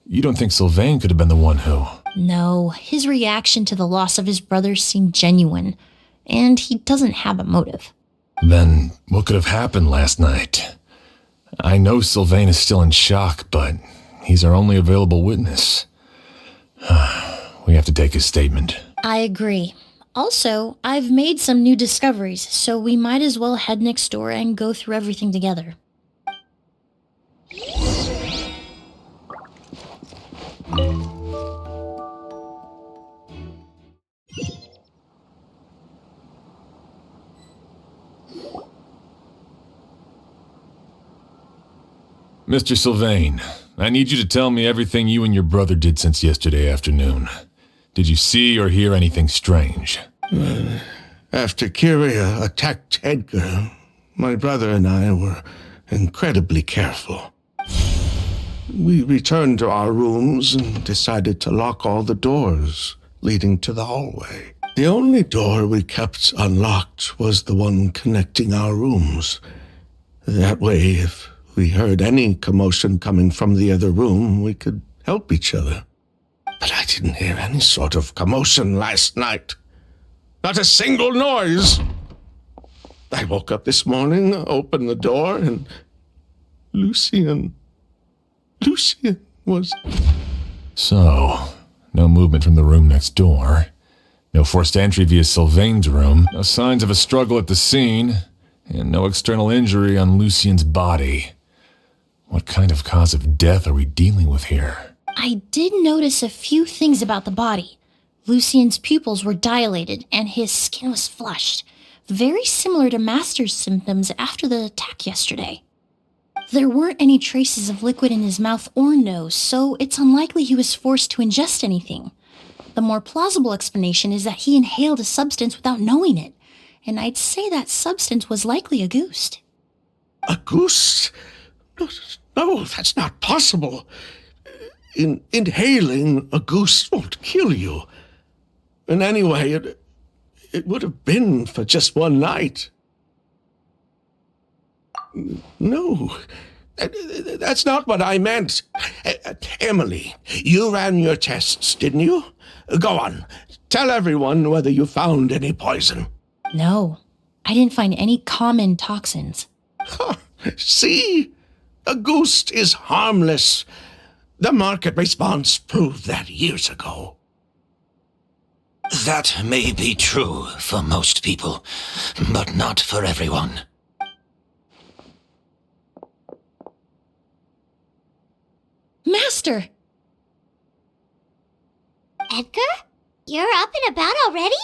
you don't think Sylvain could have been the one who... No, his reaction to the loss of his brother seemed genuine, and he doesn't have a motive. Then what could have happened last night? I know Sylvain is still in shock, but he's our only available witness. We have to take his statement. I agree. Also, I've made some new discoveries, so we might as well head next door and go through everything together. Mr. Sylvain, I need you to tell me everything you and your brother did since yesterday afternoon. Did you see or hear anything strange? After Kyria attacked Edgar, my brother and I were incredibly careful. We returned to our rooms and decided to lock all the doors leading to the hallway. The only door we kept unlocked was the one connecting our rooms. That way, if we heard any commotion coming from the other room, we could help each other. But I didn't hear any sort of commotion last night. Not a single noise. I woke up this morning, opened the door, and Lucian was... So, no movement from the room next door. No forced entry via Sylvain's room. No signs of a struggle at the scene. And no external injury on Lucian's body. What kind of cause of death are we dealing with here? I did notice a few things about the body. Lucian's pupils were dilated and his skin was flushed, very similar to Master's symptoms after the attack yesterday. There weren't any traces of liquid in his mouth or nose, so it's unlikely he was forced to ingest anything. The more plausible explanation is that he inhaled a substance without knowing it, and I'd say that substance was likely a ghost. A goose? No, that's not possible. Inhaling a goose won't kill you. And anyway, it would have been for just one night. No, that's not what I meant. Emily, you ran your tests, didn't you? Go on, tell everyone whether you found any poison. No, I didn't find any common toxins. See? A ghost is harmless. The market response proved that years ago. That may be true for most people, but not for everyone. Master! Edgar? You're up and about already?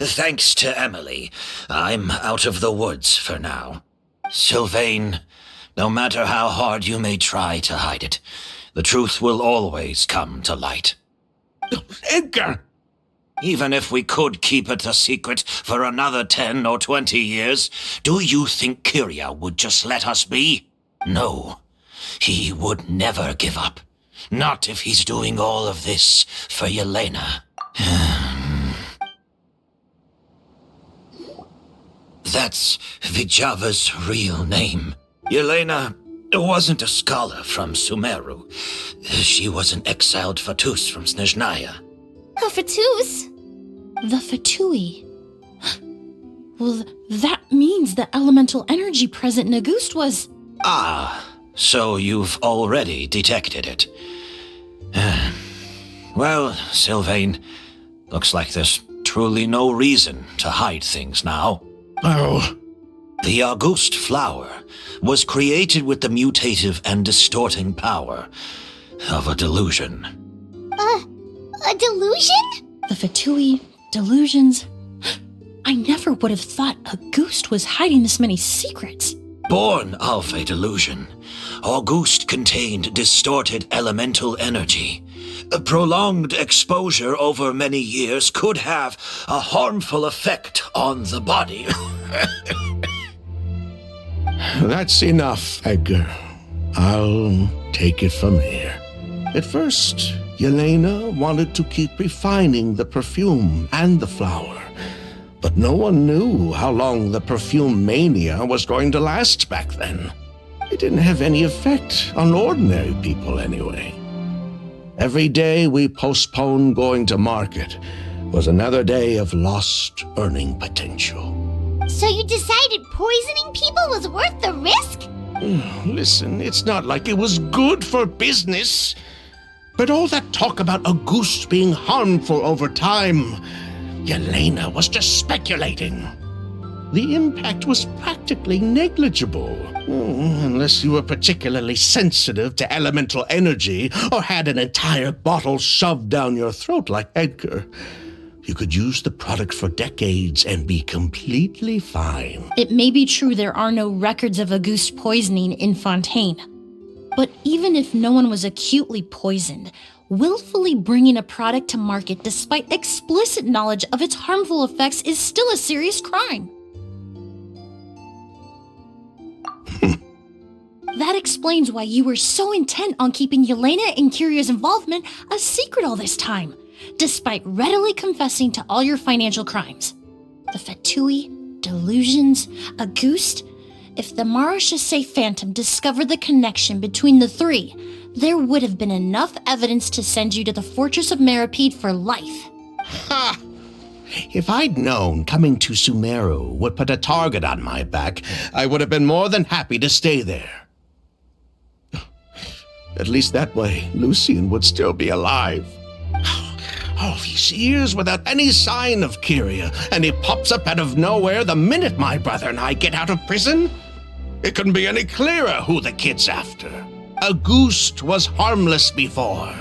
Thanks to Emily, I'm out of the woods for now. Sylvain, no matter how hard you may try to hide it, the truth will always come to light. Edgar! Even if we could keep it a secret for another 10 or 20 years, do you think Kyria would just let us be? No, he would never give up. Not if he's doing all of this for Yelena. That's Vijava's real name. Yelena wasn't a scholar from Sumeru. She was an exiled Fatus from Snezhnaya. A Fatus? The Fatui. Well, that means the elemental energy present in Auguste was... Ah, so you've already detected it. Well, Sylvain, looks like there's truly no reason to hide things now. Oh. The Auguste flower was created with the mutative and distorting power of a delusion. A delusion? The Fatui, delusions... I never would have thought Auguste was hiding this many secrets. Born of a delusion, Auguste contained distorted elemental energy. A prolonged exposure over many years could have a harmful effect on the body. That's enough, Edgar. I'll take it from here. At first, Yelena wanted to keep refining the perfume and the flower. But no one knew how long the perfume mania was going to last back then. It didn't have any effect on ordinary people anyway. Every day we postponed going to market was another day of lost earning potential. So you decided poisoning people was worth the risk? Listen, it's not like it was good for business. But all that talk about Auguste being harmful over time, Yelena was just speculating. The impact was practically negligible. Unless you were particularly sensitive to elemental energy or had an entire bottle shoved down your throat like Edgar. You could use the product for decades and be completely fine. It may be true there are no records of Auguste poisoning in Fontaine. But even if no one was acutely poisoned, willfully bringing a product to market despite explicit knowledge of its harmful effects is still a serious crime. That explains why you were so intent on keeping Yelena and Kyria's involvement a secret all this time, despite readily confessing to all your financial crimes. The Fatui, delusions, Auguste. If the Marechaussee Phantom discovered the connection between the three, there would have been enough evidence to send you to the Fortress of Meripede for life. Ha! If I'd known coming to Sumeru would put a target on my back, I would have been more than happy to stay there. At least that way, Lucien would still be alive. All these years without any sign of Kyria, and he pops up out of nowhere the minute my brother and I get out of prison? It couldn't be any clearer who the kid's after. Auguste was harmless before.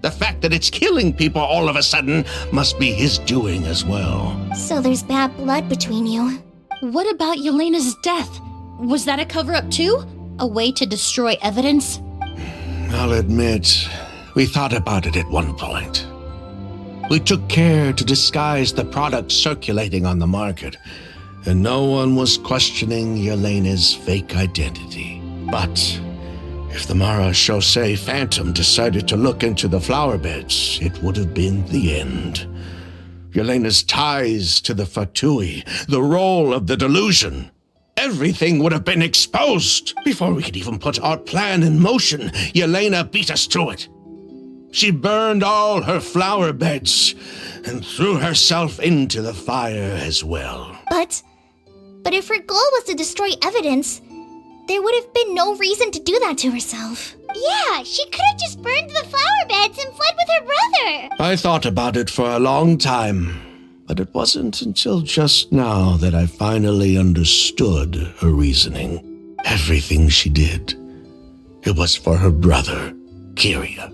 The fact that it's killing people all of a sudden must be his doing as well. So there's bad blood between you. What about Yelena's death? Was that a cover-up too? A way to destroy evidence? I'll admit, we thought about it at one point. We took care to disguise the product circulating on the market, and no one was questioning Yelena's fake identity. But if the Marechaussee Phantom decided to look into the flower beds, it would have been the end. Yelena's ties to the Fatui, the role of the delusion. Everything would have been exposed. Before we could even put our plan in motion, Yelena beat us to it. She burned all her flower beds and threw herself into the fire as well. But if her goal was to destroy evidence, there would have been no reason to do that to herself. Yeah, she could have just burned the flower beds and fled with her brother. I thought about it for a long time. But it wasn't until just now that I finally understood her reasoning. Everything she did, it was for her brother, Kyria.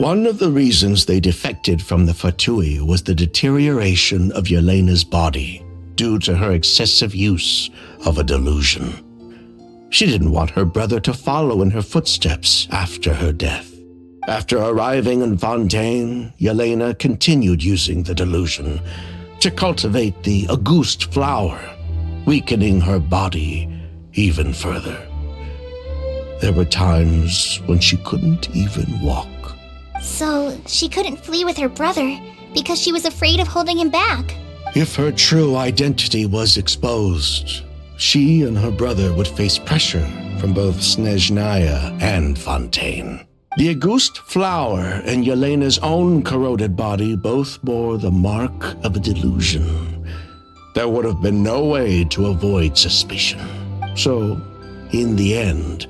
One of the reasons they defected from the Fatui was the deterioration of Yelena's body due to her excessive use of a delusion. She didn't want her brother to follow in her footsteps after her death. After arriving in Fontaine, Yelena continued using the delusion to cultivate the Auguste flower, weakening her body even further. There were times when she couldn't even walk. So she couldn't flee with her brother because she was afraid of holding him back. If her true identity was exposed, she and her brother would face pressure from both Snezhnaya and Fontaine. The Auguste flower and Yelena's own corroded body both bore the mark of a delusion. There would have been no way to avoid suspicion. So, in the end,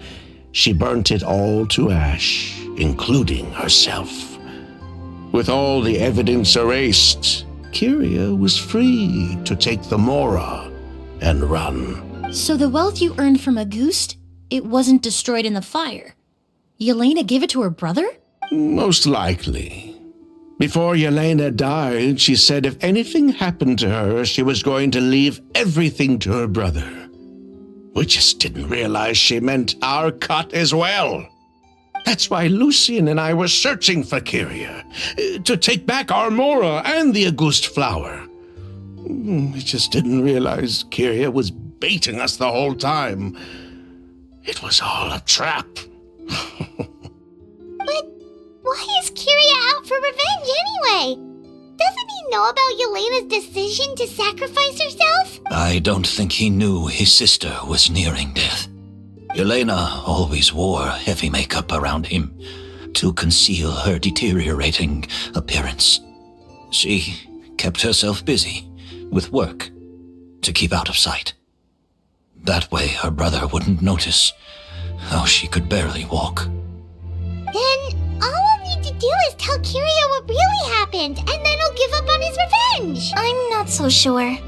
she burnt it all to ash, including herself. With all the evidence erased, Kyria was free to take the Mora and run. So the wealth you earned from Auguste, it wasn't destroyed in the fire. Yelena gave it to her brother? Most likely. Before Yelena died, she said if anything happened to her, she was going to leave everything to her brother. We just didn't realize she meant our cut as well. That's why Lucien and I were searching for Kyria, to take back our Mora and the Auguste flower. We just didn't realize Kyria was baiting us the whole time. It was all a trap. But why is Kyria out for revenge anyway? Doesn't he know about Yelena's decision to sacrifice herself? I don't think he knew his sister was nearing death. Yelena always wore heavy makeup around him to conceal her deteriorating appearance. She kept herself busy with work to keep out of sight. That way her brother wouldn't notice how she could barely walk. Then all we'll need to do is tell Kyria what really happened, and then he'll give up on his revenge. I'm not so sure.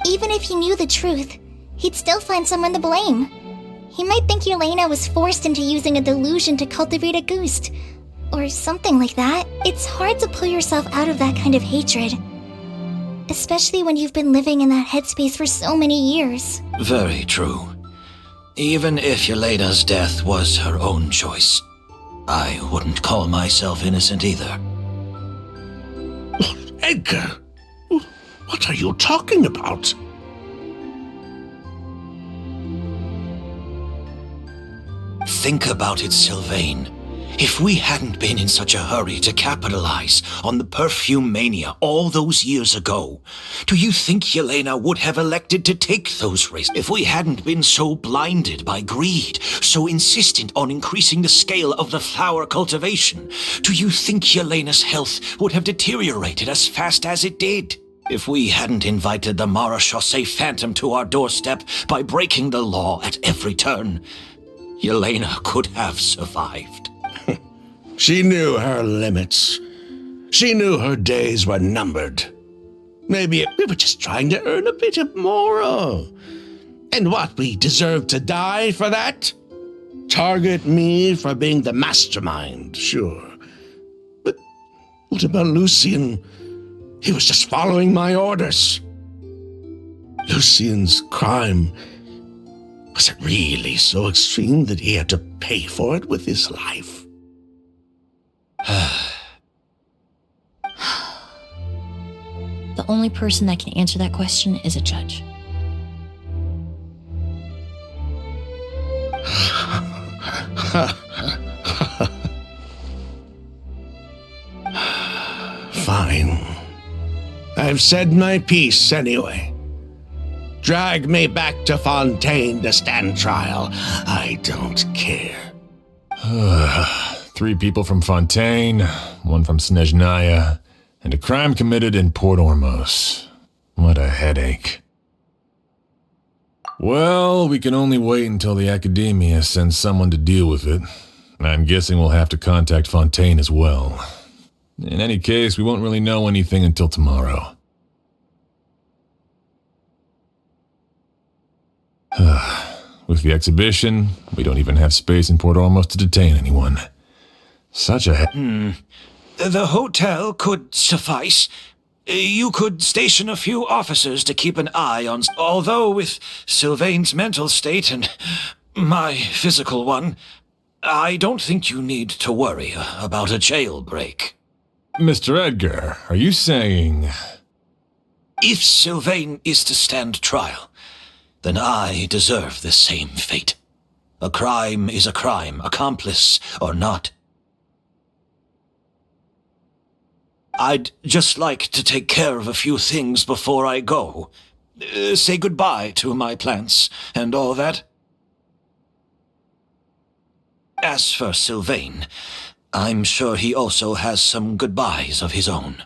Even if he knew the truth, he'd still find someone to blame. He might think Yelena was forced into using a delusion to cultivate Auguste. or something like that. It's hard to pull yourself out of that kind of hatred. Especially when you've been living in that headspace for so many years. Very true. Even if Yelena's death was her own choice, I wouldn't call myself innocent either. Edgar, what are you talking about? Think about it, Sylvain. If we hadn't been in such a hurry to capitalize on the perfume mania all those years ago, do you think Yelena would have elected to take those risks? If we hadn't been so blinded by greed, so insistent on increasing the scale of the flower cultivation, do you think Yelena's health would have deteriorated as fast as it did? If we hadn't invited the Marechaussee Phantom to our doorstep by breaking the law at every turn, Yelena could have survived. She knew her limits. She knew her days were numbered. Maybe we were just trying to earn a bit of moral. And what, we deserve to die for that? Target me for being the mastermind, sure. But what about Lucien? He was just following my orders. Lucien's crime, was it really so extreme that he had to pay for it with his life? The only person that can answer that question is a judge. Fine. I've said my piece anyway. Drag me back to Fontaine to stand trial. I don't care. 3 people from Fontaine, 1 from Snezhnaya, and a crime committed in Port Ormos. What a headache. Well, we can only wait until the Academia sends someone to deal with it. I'm guessing we'll have to contact Fontaine as well. In any case, we won't really know anything until tomorrow. With the exhibition, we don't even have space in Port Ormos to detain anyone. Such a The hotel could suffice. You could station a few officers to keep an eye on... Although with Sylvain's mental state and my physical one, I don't think you need to worry about a jailbreak. Mr. Edgar, are you saying... If Sylvain is to stand trial, then I deserve the same fate. A crime is a crime, accomplice or not. I'd just like to take care of a few things before I go. Say goodbye to my plants and all that. As for Sylvain, I'm sure he also has some goodbyes of his own.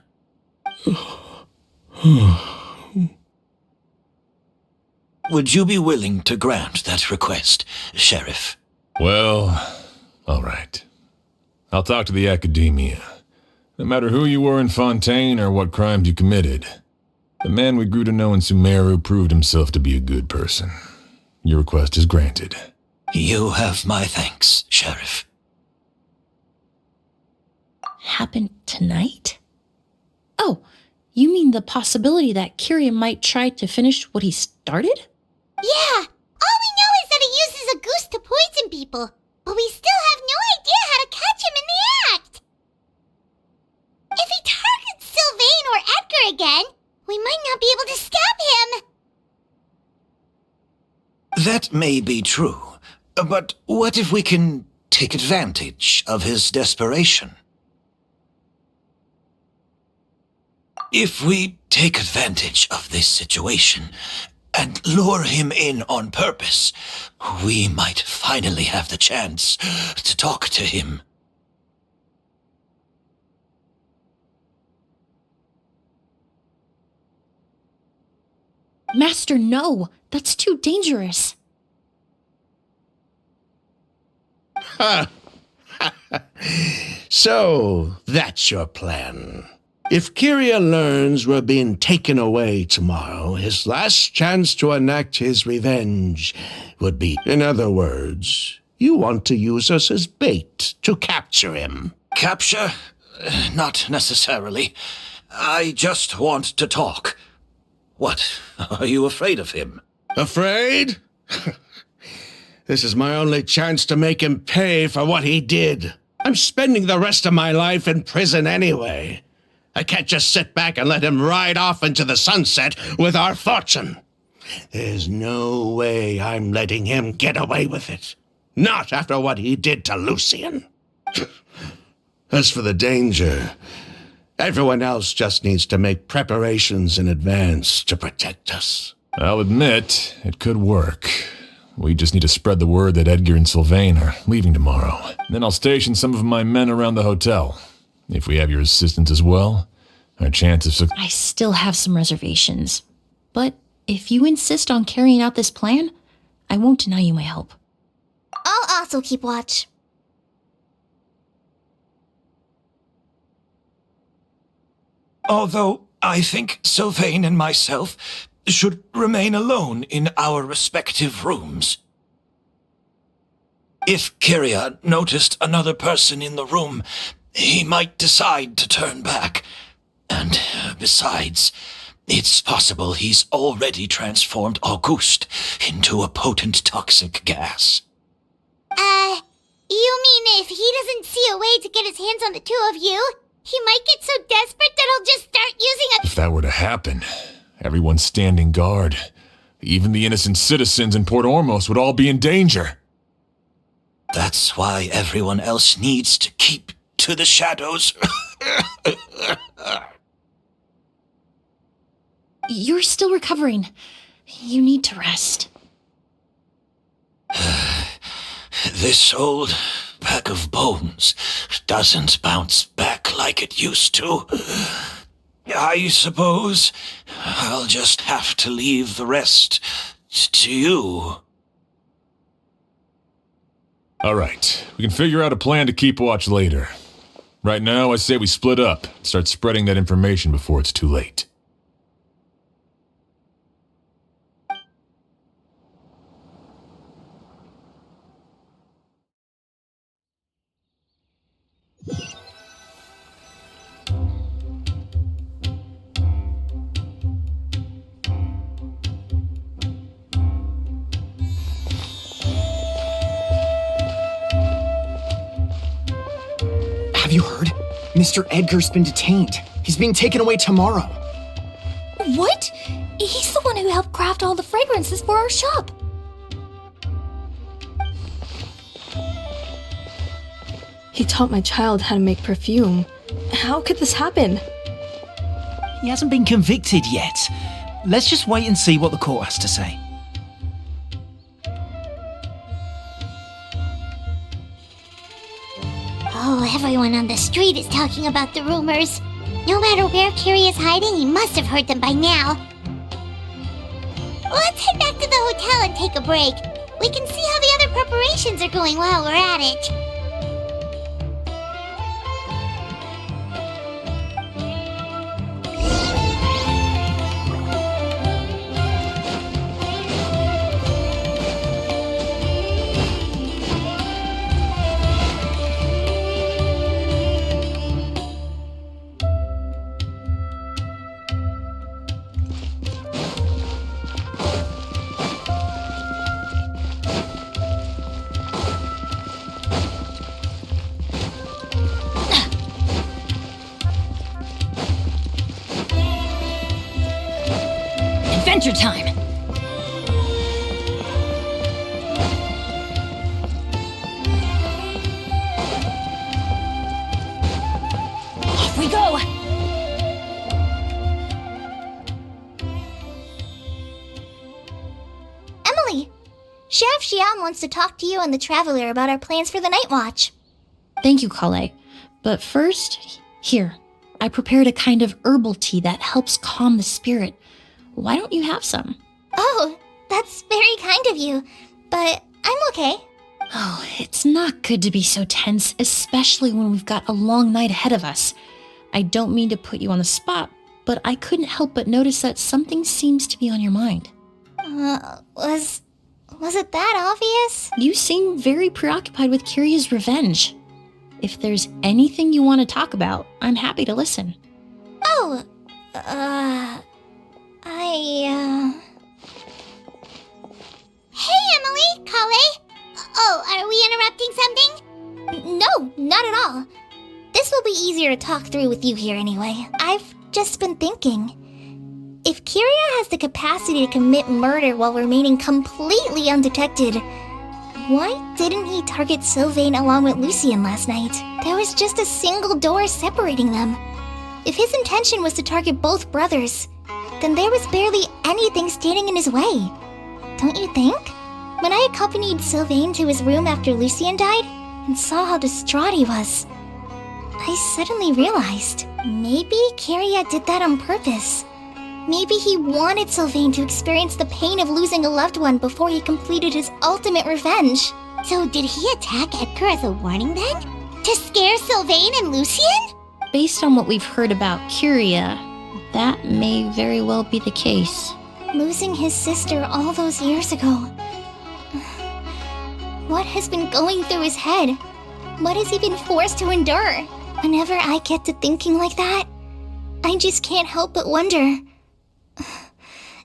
Would you be willing to grant that request, Sheriff? Well, all right. I'll talk to the Academia. No matter who you were in Fontaine or what crimes you committed, the man we grew to know in Sumeru proved himself to be a good person. Your request is granted. You have my thanks, Sheriff. Happen tonight? Oh, you mean the possibility that Kiria might try to finish what he started? Yeah, all we know is that he uses a goose to poison people, but we still have no idea how to catch him in the act. If he targets Sylvain or Edgar again, we might not be able to stop him. That may be true, but what if we can take advantage of his desperation? If we take advantage of this situation and lure him in on purpose, we might finally have the chance to talk to him. Master, no! That's too dangerous. So, that's your plan. If Kiria learns we're being taken away tomorrow, his last chance to enact his revenge would be... In other words, you want to use us as bait to capture him. Capture? Not necessarily. I just want to talk. What? Are you afraid of him? Afraid? This is my only chance to make him pay for what he did. I'm spending the rest of my life in prison anyway. I can't just sit back and let him ride off into the sunset with our fortune. There's no way I'm letting him get away with it. Not after what he did to Lucian. As for the danger, everyone else just needs to make preparations in advance to protect us. I'll admit, it could work. We just need to spread the word that Edgar and Sylvain are leaving tomorrow. Then I'll station some of my men around the hotel. If we have your assistance as well, our chance of success... I still have some reservations. But if you insist on carrying out this plan, I won't deny you my help. I'll also keep watch. Although I think Sylvain and myself should remain alone in our respective rooms. If Kyria noticed another person in the room, he might decide to turn back. And besides, it's possible he's already transformed Auguste into a potent toxic gas. You mean if he doesn't see a way to get his hands on the two of you, he might get so desperate that he'll just start using a... If that were to happen, everyone's standing guard. Even the innocent citizens in Port Ormos would all be in danger. That's why everyone else needs to keep to the shadows. You're still recovering. You need to rest. This old pack of bones doesn't bounce back like it used to. I suppose I'll just have to leave the rest to you. All right, we can figure out a plan to keep watch later. Right now, I say we split up, start spreading that information before it's too late. Have you heard? Mr. Edgar's been detained. He's being taken away tomorrow. What? He's the one who helped craft all the fragrances for our shop. He taught my child how to make perfume. How could this happen? He hasn't been convicted yet. Let's just wait and see what the court has to say. Oh, everyone on the street is talking about the rumors. No matter where Kyria is hiding, he must have heard them by now. Let's head back to the hotel and take a break. We can see how the other preparations are going while we're at it. Adventure time! Off we go! Emily, Sheriff Xian wants to talk to you and the Traveler about our plans for the Night Watch. Thank you, Kale. But first, here, I prepared a kind of herbal tea that helps calm the spirit. Why don't you have some? Oh, that's very kind of you, but I'm okay. Oh, it's not good to be so tense, especially when we've got a long night ahead of us. I don't mean to put you on the spot, but I couldn't help but notice that something seems to be on your mind. Was it that obvious? You seem very preoccupied with Kyria's revenge. If there's anything you want to talk about, I'm happy to listen. Oh, Hey, Emily, Kale. Oh, are we interrupting something? No, not at all. This will be easier to talk through with you here anyway. I've just been thinking. If Kiria has the capacity to commit murder while remaining completely undetected, why didn't he target Sylvain along with Lucien last night? There was just a single door separating them. If his intention was to target both brothers, then there was barely anything standing in his way. Don't you think? When I accompanied Sylvain to his room after Lucien died and saw how distraught he was, I suddenly realized maybe Kiria did that on purpose. Maybe he wanted Sylvain to experience the pain of losing a loved one before he completed his ultimate revenge. So did he attack Edgar as a warning then? To scare Sylvain and Lucien? Based on what we've heard about Kiria, that may very well be the case. Losing his sister all those years ago. What has been going through his head? What has he been forced to endure? Whenever I get to thinking like that, I just can't help but wonder.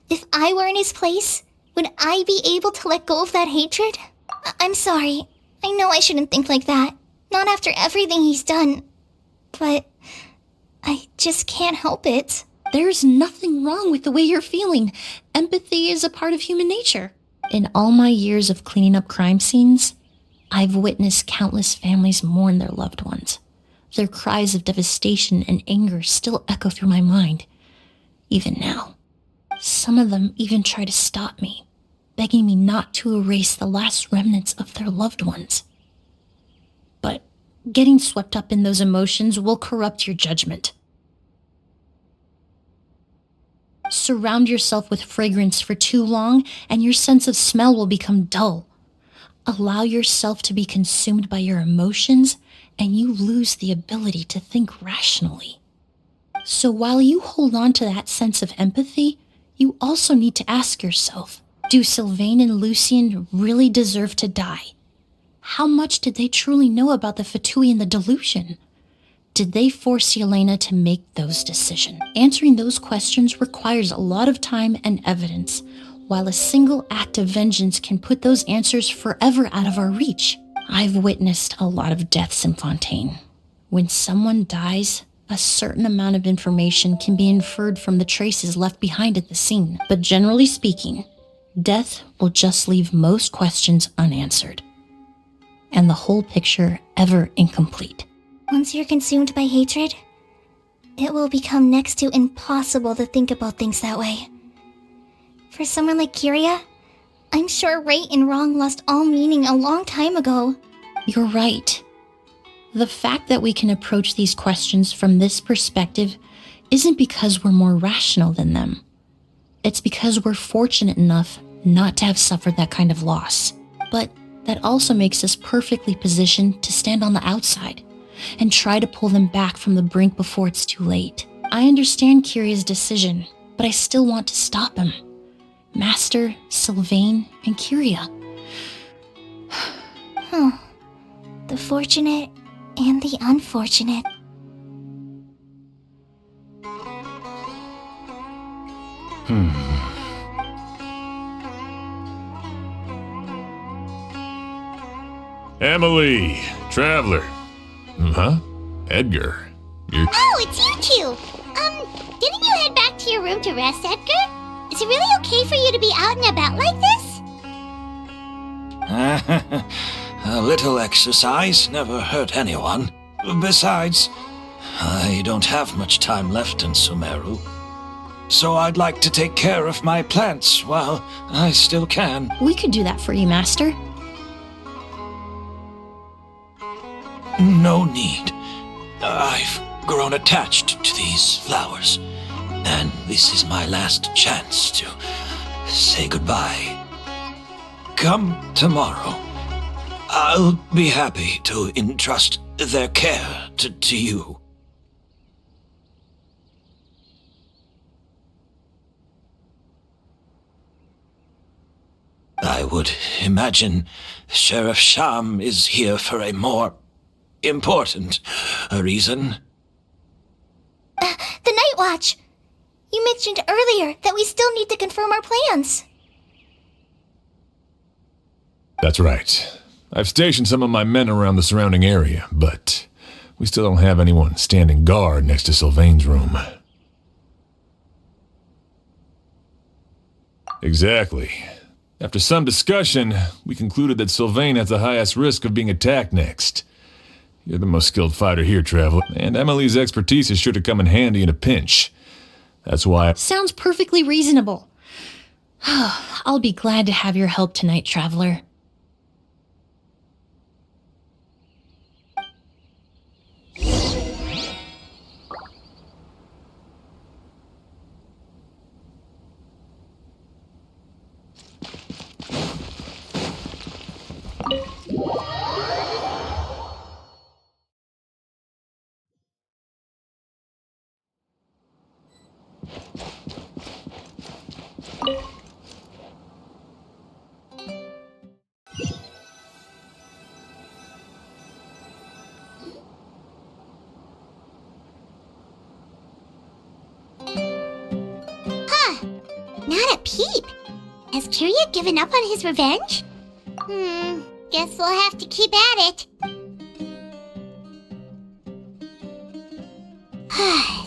If I were in his place, would I be able to let go of that hatred? I'm sorry. I know I shouldn't think like that. Not after everything he's done. But I just can't help it. There's nothing wrong with the way you're feeling. Empathy is a part of human nature. In all my years of cleaning up crime scenes, I've witnessed countless families mourn their loved ones. Their cries of devastation and anger still echo through my mind, even now. Some of them even try to stop me, begging me not to erase the last remnants of their loved ones. But getting swept up in those emotions will corrupt your judgment. Surround yourself with fragrance for too long, and your sense of smell will become dull. Allow yourself to be consumed by your emotions, and you lose the ability to think rationally. So while you hold on to that sense of empathy, you also need to ask yourself, do Sylvain and Lucien really deserve to die? How much did they truly know about the Fatui and the delusion? Did they force Yelena to make those decisions? Answering those questions requires a lot of time and evidence, while a single act of vengeance can put those answers forever out of our reach. I've witnessed a lot of deaths in Fontaine. When someone dies, a certain amount of information can be inferred from the traces left behind at the scene. But generally speaking, death will just leave most questions unanswered, and the whole picture ever incomplete. Once you're consumed by hatred, it will become next to impossible to think about things that way. For someone like Kiria, I'm sure right and wrong lost all meaning a long time ago. You're right. The fact that we can approach these questions from this perspective isn't because we're more rational than them. It's because we're fortunate enough not to have suffered that kind of loss. But that also makes us perfectly positioned to stand on the outside and try to pull them back from the brink before it's too late. I understand Kiria's decision, but I still want to stop him. Master, Sylvain, and Kiria. The fortunate and the unfortunate. Emily, Traveler. Huh? Edgar. You're... Oh, it's you two! Didn't you head back to your room to rest, Edgar? Is it really okay for you to be out and about like this? A little exercise never hurt anyone. Besides, I don't have much time left in Sumeru. So I'd like to take care of my plants while I still can. We could do that for you, Master. No need. I've grown attached to these flowers, and this is my last chance to say goodbye. Come tomorrow. I'll be happy to entrust their care to you. I would imagine Sheriff Sham is here for a more important reason? The Night Watch! You mentioned earlier that we still need to confirm our plans. That's right. I've stationed some of my men around the surrounding area, but we still don't have anyone standing guard next to Sylvain's room. Exactly. After some discussion, we concluded that Sylvain has the highest risk of being attacked next. You're the most skilled fighter here, Traveler, and Emily's expertise is sure to come in handy in a pinch. That's why... Sounds perfectly reasonable. I'll be glad to have your help tonight, Traveler. Not a peep. Has Kirya given up on his revenge? Guess we'll have to keep at it.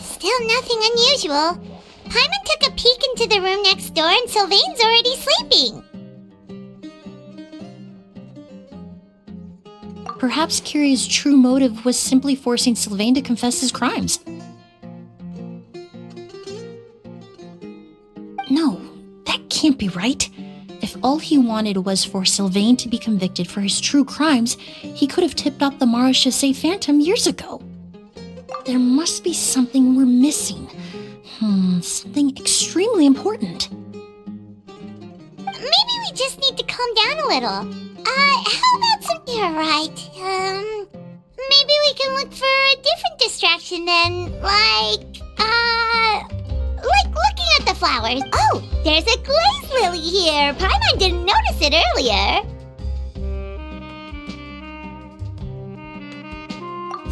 Still nothing unusual. Paimon took a peek into the room next door and Sylvain's already sleeping. Perhaps Kirya's true motive was simply forcing Sylvain to confess his crimes. No, that can't be right. If all he wanted was for Sylvain to be convicted for his true crimes, he could have tipped off the Marechaussee Phantom years ago. There must be something we're missing. Something extremely important. Maybe we just need to calm down a little. How about some... You're right. Maybe we can look for a different distraction then, like looking at the flowers. Oh, there's a glaze lily here. Paimon didn't notice it earlier.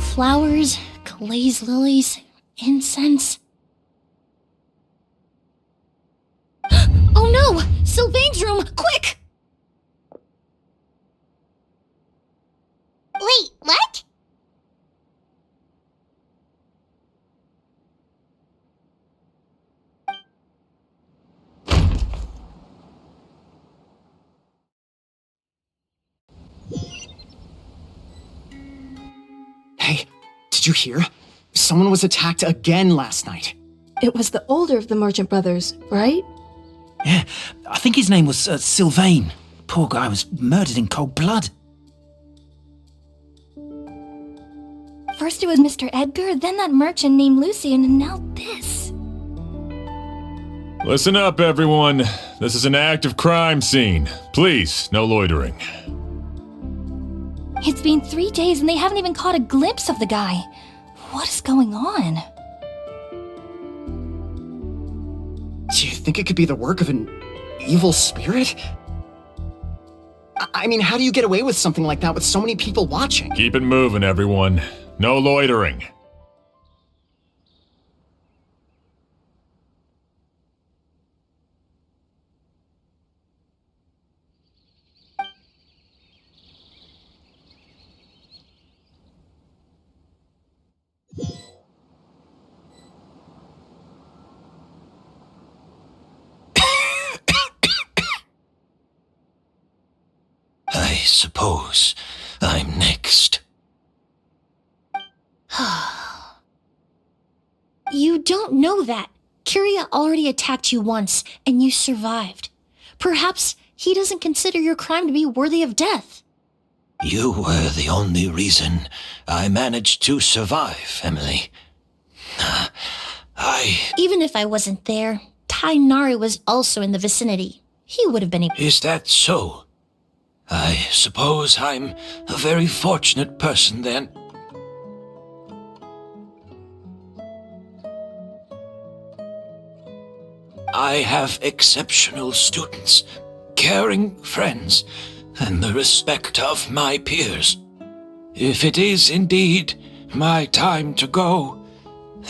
Flowers, glaze lilies, incense. Oh no! Sylvain's room! Quick! Wait, what? Hey, did you hear? Someone was attacked again last night. It was the older of the merchant brothers, right? Yeah, I think his name was Sylvain. Poor guy was murdered in cold blood. First it was Mr. Edgar, then that merchant named Lucian, and now this. Listen up, everyone. This is an active crime scene. Please, no loitering. It's been 3 days and they haven't even caught a glimpse of the guy. What is going on? Do you think it could be the work of an evil spirit? I mean, how do you get away with something like that with so many people watching? Keep it moving, everyone. No loitering. I suppose I'm next. You don't know that. Kirya already attacked you once, and you survived. Perhaps he doesn't consider your crime to be worthy of death. You were the only reason I managed to survive, Emily. Even if I wasn't there, Tainari was also in the vicinity. He would have been able... Is that so? I suppose I'm a very fortunate person then. I have exceptional students, caring friends, and the respect of my peers. If it is indeed my time to go,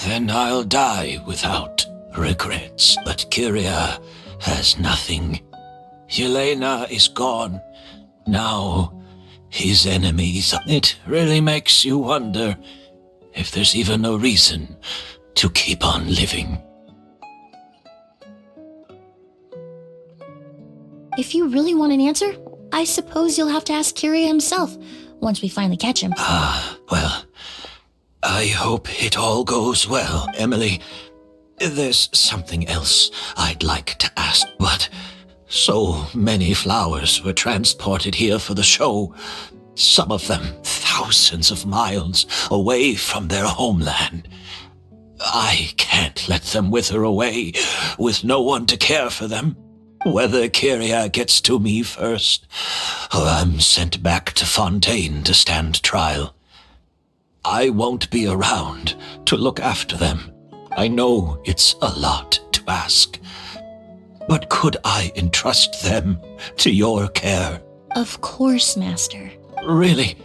then I'll die without regrets. But Kyria has nothing. Yelena is gone. Now, his enemies. It really makes you wonder if there's even a reason to keep on living. If you really want an answer, I suppose you'll have to ask Kyria himself once we finally catch him. Well, I hope it all goes well, Emily. There's something else I'd like to ask, but so many flowers were transported here for the show. Some of them thousands of miles away from their homeland. I can't let them wither away with no one to care for them. Whether Kyria gets to me first, or I'm sent back to Fontaine to stand trial, I won't be around to look after them. I know it's a lot to ask, but could I entrust them to your care? Of course, Master. Really?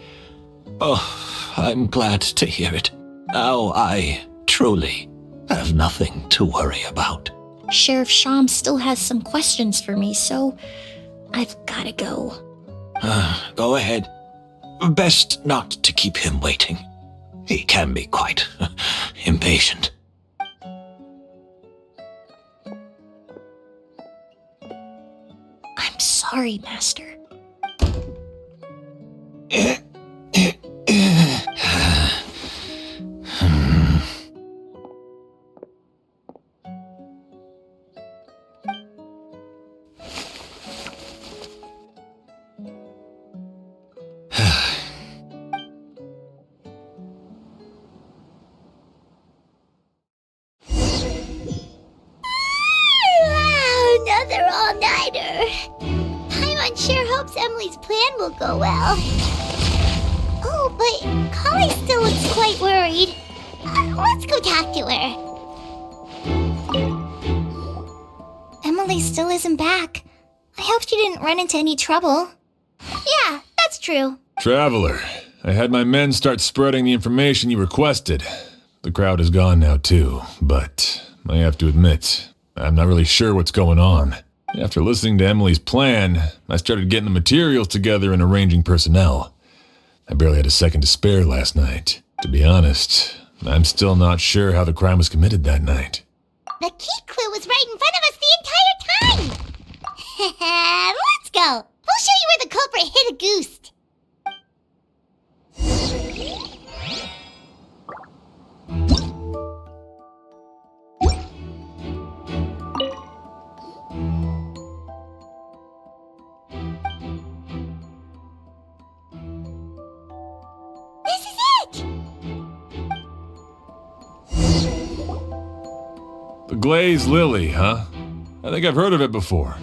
Oh, I'm glad to hear it. Now I truly have nothing to worry about. Sheriff Sham still has some questions for me, so I've gotta go. Go ahead. Best not to keep him waiting. He can be quite impatient. I'm sorry, Master. Another all-nighter. Paimon sure hopes Emily's plan will go well. Oh, but Kali still looks quite worried. Let's go talk to her. Emily still isn't back. I hope she didn't run into any trouble. Yeah, that's true. Traveler, I had my men start spreading the information you requested. The crowd is gone now too, but I have to admit, I'm not really sure what's going on. After listening to Emily's plan, I started getting the materials together and arranging personnel. I barely had a second to spare last night. To be honest, I'm still not sure how the crime was committed that night. The key clue was right in front of us the entire time! Let's go! We'll show you where the culprit hid a goose. The glazed lily, huh? I think I've heard of it before.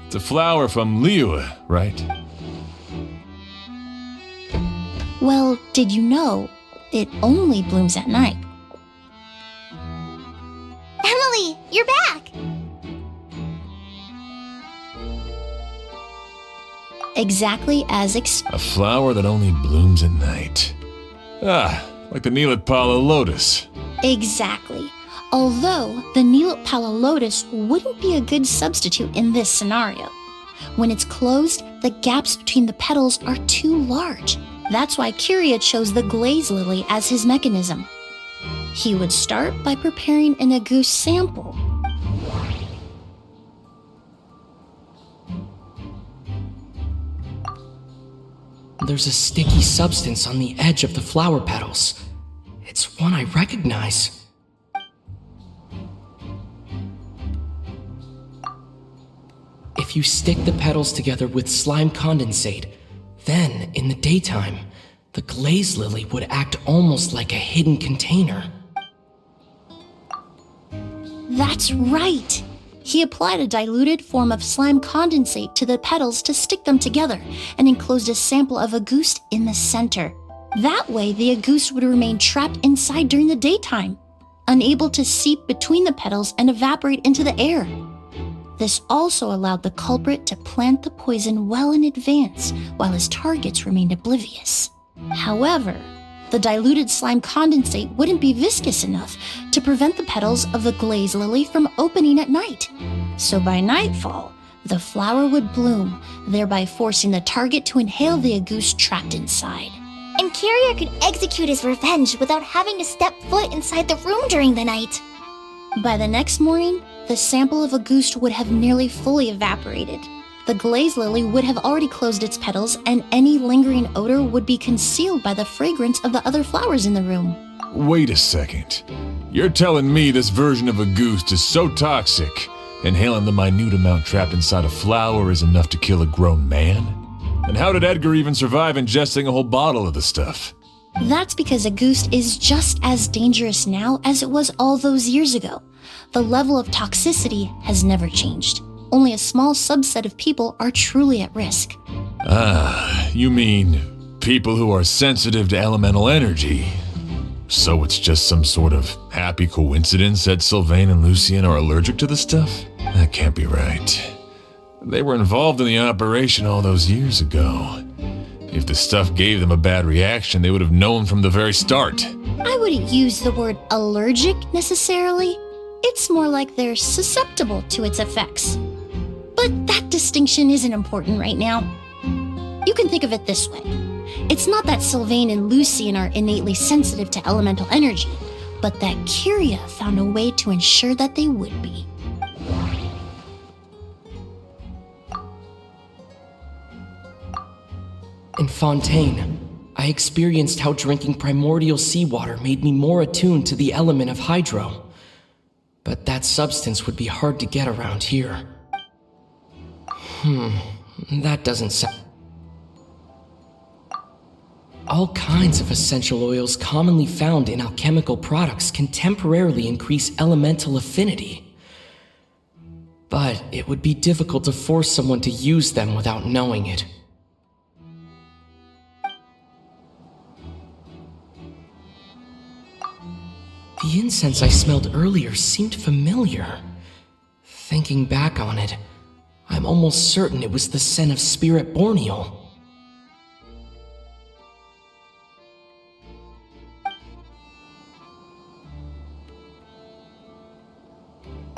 It's a flower from Liyue, right? Well, did you know it only blooms at night? Emily, you're back! Exactly as A flower that only blooms at night. Like the Neelitpala lotus. Exactly. Although the Neelitpala lotus wouldn't be a good substitute in this scenario. When it's closed, the gaps between the petals are too large. That's why Kyria chose the glaze lily as his mechanism. He would start by preparing an agouti sample. There's a sticky substance on the edge of the flower petals. It's one I recognize. If you stick the petals together with slime condensate, then, in the daytime, the glaze lily would act almost like a hidden container. That's right! He applied a diluted form of slime condensate to the petals to stick them together and enclosed a sample of agouti in the center. That way, the agouti would remain trapped inside during the daytime, unable to seep between the petals and evaporate into the air. This also allowed the culprit to plant the poison well in advance while his targets remained oblivious. However, the diluted slime condensate wouldn't be viscous enough to prevent the petals of the glaze lily from opening at night. So by nightfall, the flower would bloom, thereby forcing the target to inhale the agouste trapped inside. And Carrier could execute his revenge without having to step foot inside the room during the night. By the next morning, the sample of agouste would have nearly fully evaporated. The glaze lily would have already closed its petals, and any lingering odor would be concealed by the fragrance of the other flowers in the room. Wait a second. You're telling me this version of agouste is so toxic, inhaling the minute amount trapped inside a flower is enough to kill a grown man? And how did Edgar even survive ingesting a whole bottle of the stuff? That's because agouste is just as dangerous now as it was all those years ago. The level of toxicity has never changed. Only a small subset of people are truly at risk. Ah, you mean people who are sensitive to elemental energy. So it's just some sort of happy coincidence that Sylvain and Lucien are allergic to the stuff? That can't be right. They were involved in the operation all those years ago. If the stuff gave them a bad reaction, they would have known from the very start. I wouldn't use the word allergic necessarily. It's more like they're susceptible to its effects. But that distinction isn't important right now. You can think of it this way. It's not that Sylvain and Lucien are innately sensitive to elemental energy, but that Kyria found a way to ensure that they would be. In Fontaine, I experienced how drinking primordial seawater made me more attuned to the element of hydro. But that substance would be hard to get around here. That doesn't sound... All kinds of essential oils commonly found in alchemical products can temporarily increase elemental affinity. But it would be difficult to force someone to use them without knowing it. The incense I smelled earlier seemed familiar. Thinking back on it, I'm almost certain it was the scent of Spirit Borneal.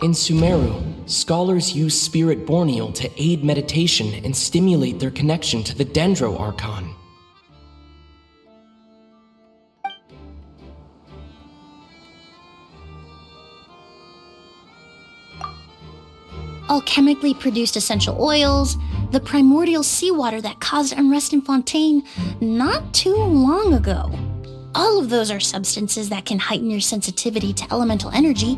In Sumeru, scholars use Spirit Borneal to aid meditation and stimulate their connection to the Dendro Archon. Alchemically produced essential oils, the primordial seawater that caused unrest in Fontaine not too long ago. All of those are substances that can heighten your sensitivity to elemental energy.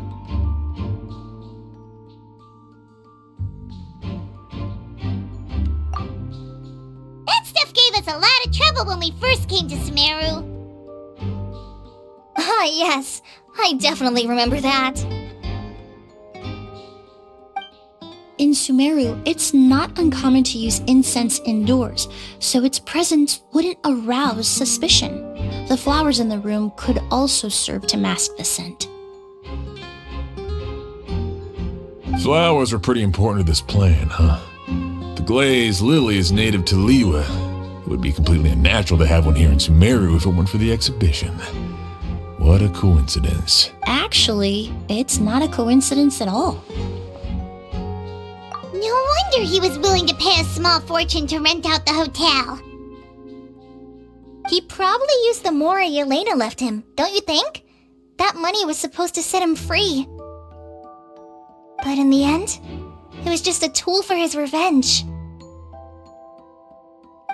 That stuff gave us a lot of trouble when we first came to Sumeru. Ah, yes. I definitely remember that. In Sumeru, it's not uncommon to use incense indoors, so its presence wouldn't arouse suspicion. The flowers in the room could also serve to mask the scent. Flowers were pretty important to this plan, huh? The glaze lily is native to Liwa. It would be completely unnatural to have one here in Sumeru if it weren't for the exhibition. What a coincidence. Actually, it's not a coincidence at all. No wonder he was willing to pay a small fortune to rent out the hotel. He probably used the Mora Yelena left him, don't you think? That money was supposed to set him free. But in the end, it was just a tool for his revenge.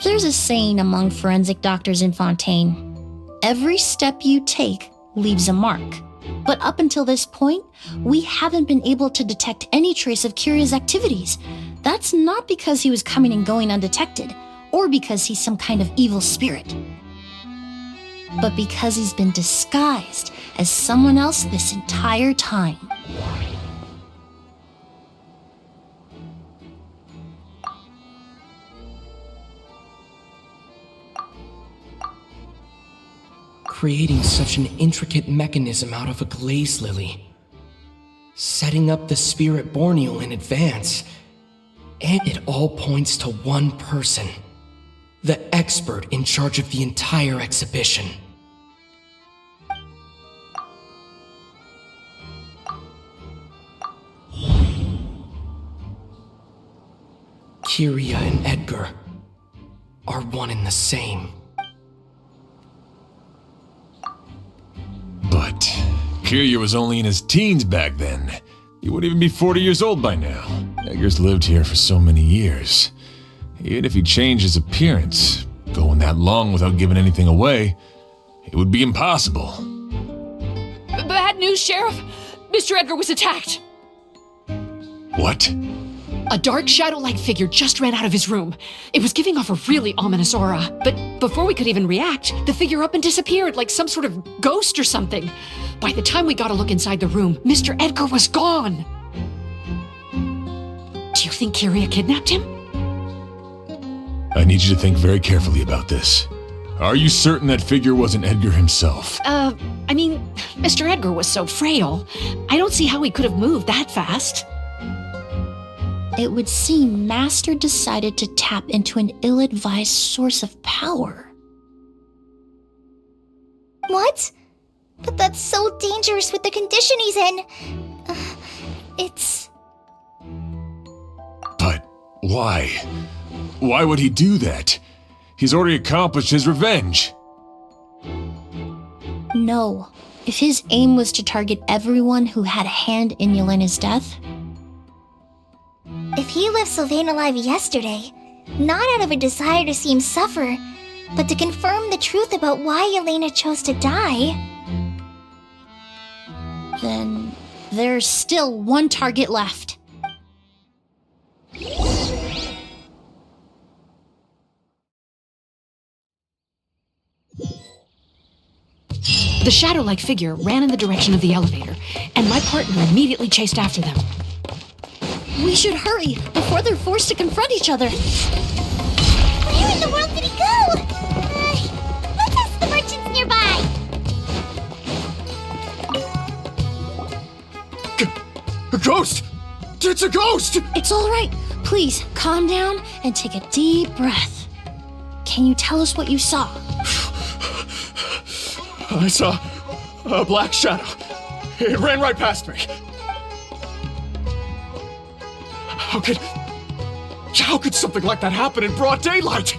There's a saying among forensic doctors in Fontaine. Every step you take leaves a mark. But up until this point, we haven't been able to detect any trace of Kyria's activities. That's not because he was coming and going undetected, or because he's some kind of evil spirit, but because he's been disguised as someone else this entire time. Creating such an intricate mechanism out of a glaze lily. Setting up the Spirit Borneal in advance. And it all points to one person. the expert in charge of the entire exhibition. Kyria and Edgar are one and the same. But Kyria was only in his teens back then. He wouldn't even be 40 years old by now. Edgar's lived here for so many years. Even if he changed his appearance, going that long without giving anything away, it would be impossible. Bad news, Sheriff. Mr. Edgar was attacked. What? A dark shadow-like figure just ran out of his room. It was giving off a really ominous aura, but before we could even react, the figure up and disappeared like some sort of ghost or something. By the time we got a look inside the room, Mr. Edgar was gone. Do you think Kyria kidnapped him? I need you to think very carefully about this. Are you certain that figure wasn't Edgar himself? I mean, Mr. Edgar was so frail. I don't see how he could have moved that fast. It would seem Master decided to tap into an ill-advised source of power. What? But that's so dangerous with the condition he's in. It's... But why? Why would he do that? He's already accomplished his revenge. No. If his aim was to target everyone who had a hand in Yelena's death... If he left Sylvain alive yesterday, not out of a desire to see him suffer, but to confirm the truth about why Yelena chose to die... Then there's still one target left. The shadow-like figure ran in the direction of the elevator, and my partner immediately chased after them. We should hurry before they're forced to confront each other. Where in the world did he go? Let's ask the merchants nearby. A ghost! It's a ghost! It's all right. Please, calm down and take a deep breath. Can you tell us what you saw? I saw a black shadow. It ran right past me. How could something like that happen in broad daylight?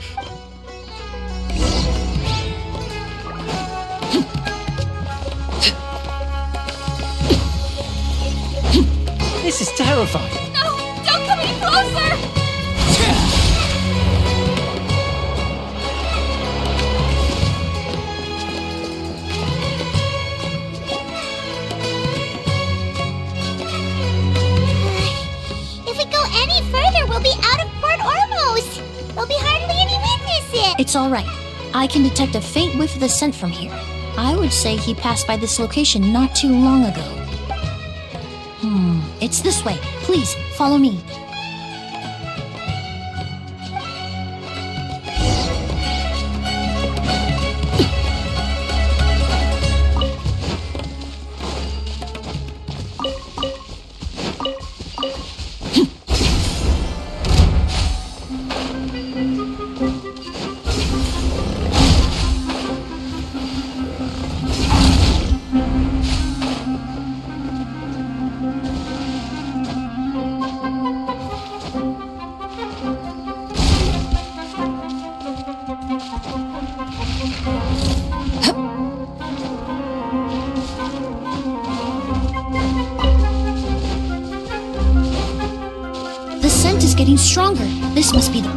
This is terrifying. No! Don't come any closer! If we go any further, we'll be out of Port Ormos. There'll be hardly any witnesses. It's all right. I can detect a faint whiff of the scent from here. I would say he passed by this location not too long ago. It's this way. Please, follow me. The scent is getting stronger. This must be the...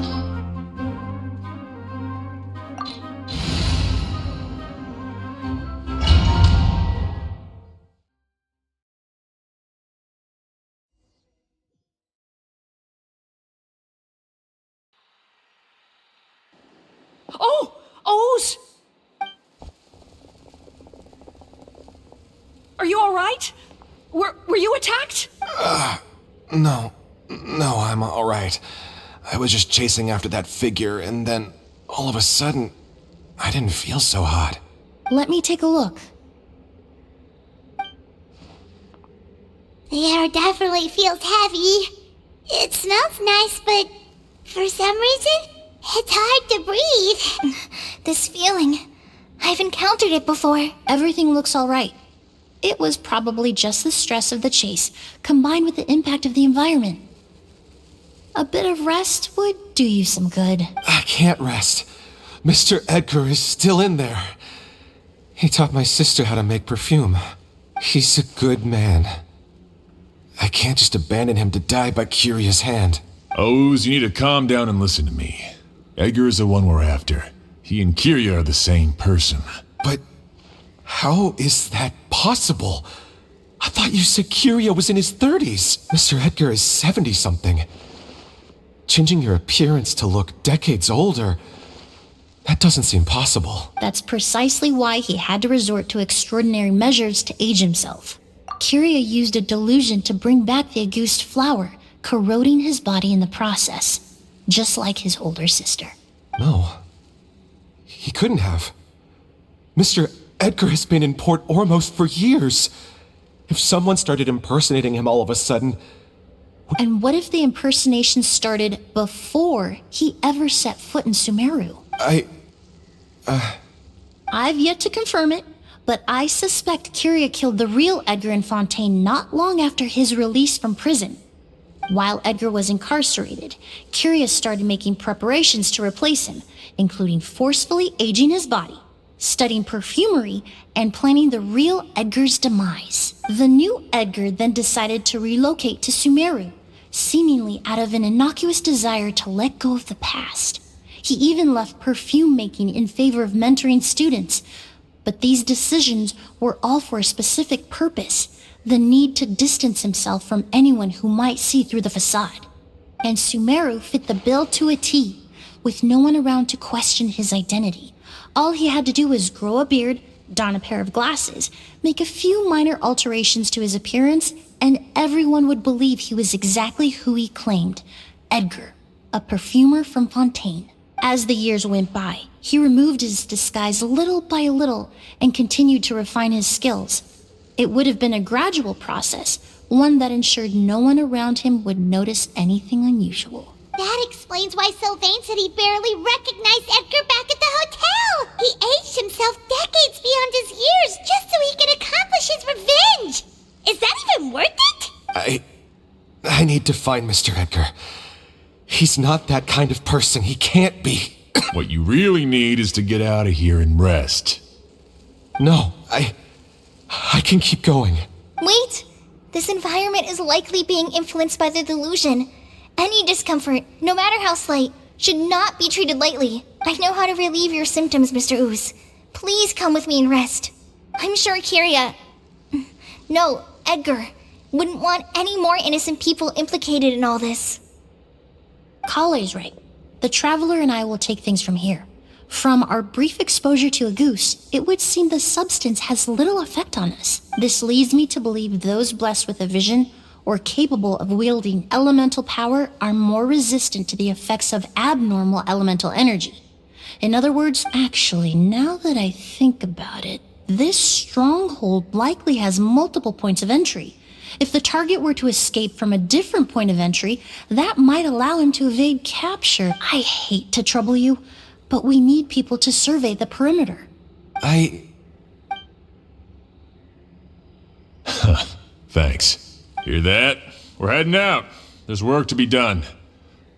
Oh! Oz! Are you all right? Were you attacked? No, I'm all right. I was just chasing after that figure, and then all of a sudden, I didn't feel so hot. Let me take a look. The air definitely feels heavy. It smells nice, but for some reason, It's hard to breathe. This feeling, I've encountered it before. Everything looks all right. It was probably just the stress of the chase, combined with the impact of the environment. A bit of rest would do you some good. I can't rest. Mr. Edgar is still in there. He taught my sister how to make perfume. He's a good man. I can't just abandon him to die by Curia's hand. Oz, you need to calm down and listen to me. Edgar is the one we're after. He and Curia are the same person. But how is that possible? I thought you said Curia was in his 30s. Mr. Edgar is 70-something. Changing your appearance to look decades older, that doesn't seem possible. That's precisely why he had to resort to extraordinary measures to age himself. Curia used a delusion to bring back the Auguste flower, corroding his body in the process, just like his older sister. No. He couldn't have. Mr. Edgar has been in Port Ormos for years. If someone started impersonating him all of a sudden... And what if the impersonation started before he ever set foot in Sumeru? I've yet to confirm it, but I suspect Curia killed the real Edgar in Fontaine not long after his release from prison. While Edgar was incarcerated, Curia started making preparations to replace him, including forcefully aging his body, studying perfumery, and planning the real Edgar's demise. The new Edgar then decided to relocate to Sumeru, seemingly out of an innocuous desire to let go of the past. He even left perfume making in favor of mentoring students, but these decisions were all for a specific purpose: the need to distance himself from anyone who might see through the facade. And Sumeru fit the bill to a T, with no one around to question his identity. All he had to do was grow a beard, don a pair of glasses, make a few minor alterations to his appearance, and everyone would believe he was exactly who he claimed, Edgar, a perfumer from Fontaine. As the years went by, he removed his disguise little by little and continued to refine his skills. It would have been a gradual process, one that ensured no one around him would notice anything unusual. That explains why Sylvain said he barely recognized Edgar back at the hotel. He aged himself decades beyond his years just so he could accomplish his revenge. Is that even worth it? I need to find Mr. Edgar. He's not that kind of person. He can't be. What you really need is to get out of here and rest. No, I can keep going. Wait! This environment is likely being influenced by the delusion. Any discomfort, no matter how slight, should not be treated lightly. I know how to relieve your symptoms, Mr. Ooze. Please come with me and rest. I'm sure Edgar wouldn't want any more innocent people implicated in all this. Kale's right. The Traveler and I will take things from here. From our brief exposure to a goose, it would seem the substance has little effect on us. This leads me to believe those blessed with a vision or capable of wielding elemental power are more resistant to the effects of abnormal elemental energy. In other words, actually, now that I think about it, this stronghold likely has multiple points of entry. If the target were to escape from a different point of entry, that might allow him to evade capture. I hate to trouble you, but we need people to survey the perimeter. Thanks. Hear that? We're heading out. There's work to be done.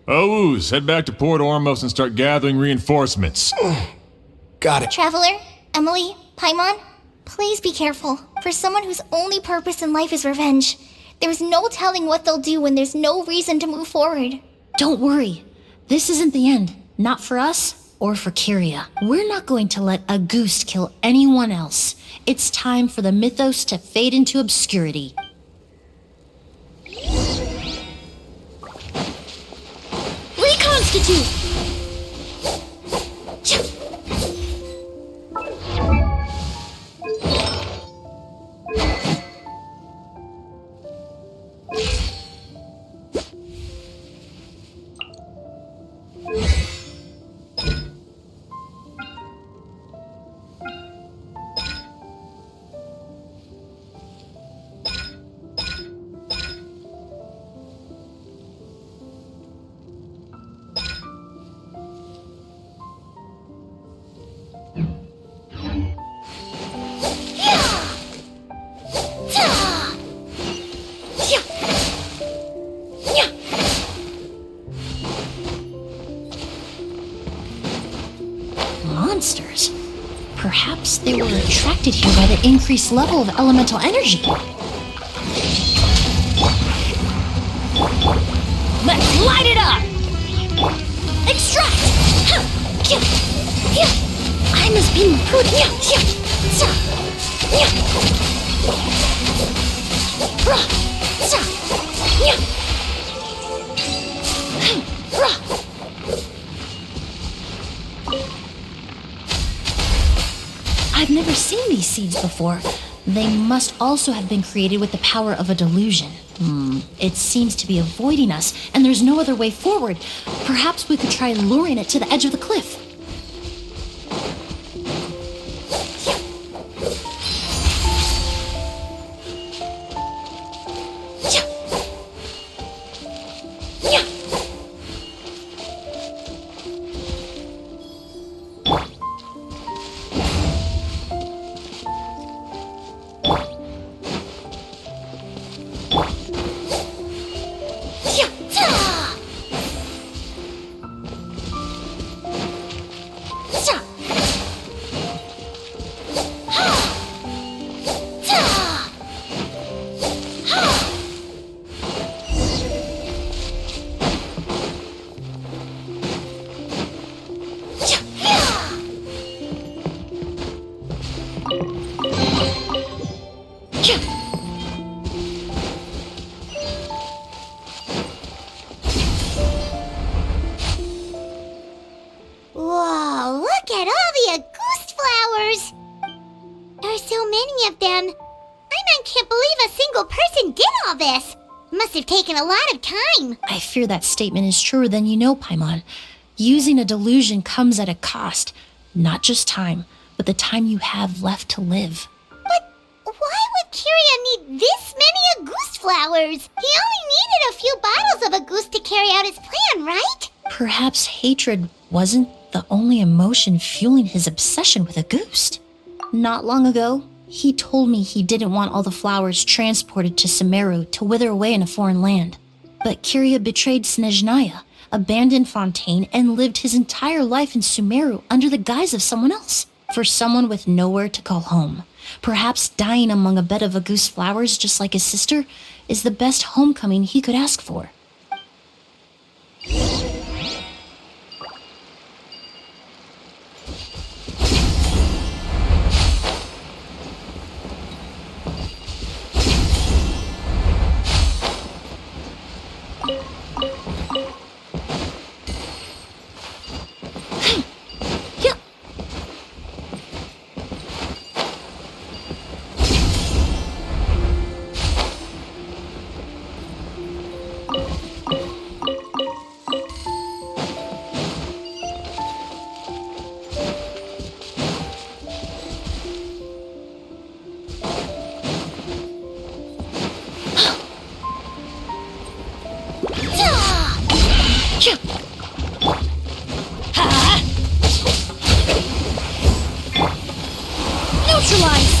Ooze, head back to Port Ormos and start gathering reinforcements. Got it. Traveler, Emily, Paimon, please be careful. For someone whose only purpose in life is revenge, there's no telling what they'll do when there's no reason to move forward. Don't worry. This isn't the end. Not for us or for Curia. We're not going to let a goose kill anyone else. It's time for the mythos to fade into obscurity. Reconstitute! monsters. Perhaps they were attracted here by the increased level of elemental energy. Let's light it up! Extract! I must be prudent. I've never seen these seeds before. They must also have been created with the power of a delusion. It seems to be avoiding us, and there's no other way forward. Perhaps we could try luring it to the edge of the cliff. Whoa, look at all the Auguste flowers! There are so many of them. I can't believe a single person did all this. Must have taken a lot of time. I fear that statement is truer than you know, Paimon. Using a delusion comes at a cost. Not just time, but the time you have left to live. But why would Kiria need this many Auguste flowers? He only needed a few bottles of Auguste to carry out his plan, right? Perhaps hatred wasn't the only emotion fueling his obsession with Auguste. Not long ago, he told me he didn't want all the flowers transported to Sumeru to wither away in a foreign land. But Kiria betrayed Snezhnaya, abandoned Fontaine, and lived his entire life in Sumeru under the guise of someone else. For someone with nowhere to call home, perhaps dying among a bed of Auguste flowers just like his sister is the best homecoming he could ask for. Neutralize!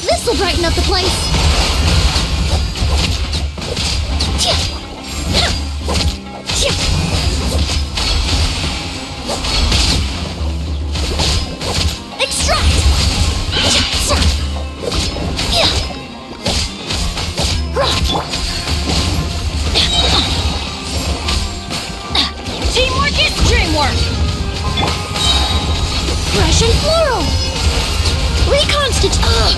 This'll brighten up the place! Extract! Teamwork is dreamwork! Fresh and floral! Reconstitute!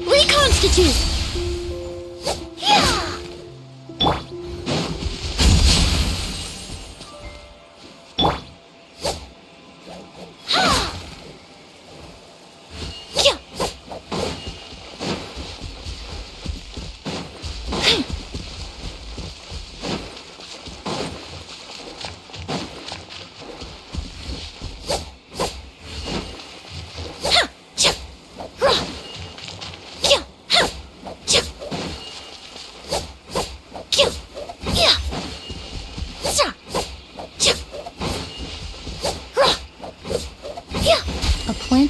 Reconstitute! Yeah!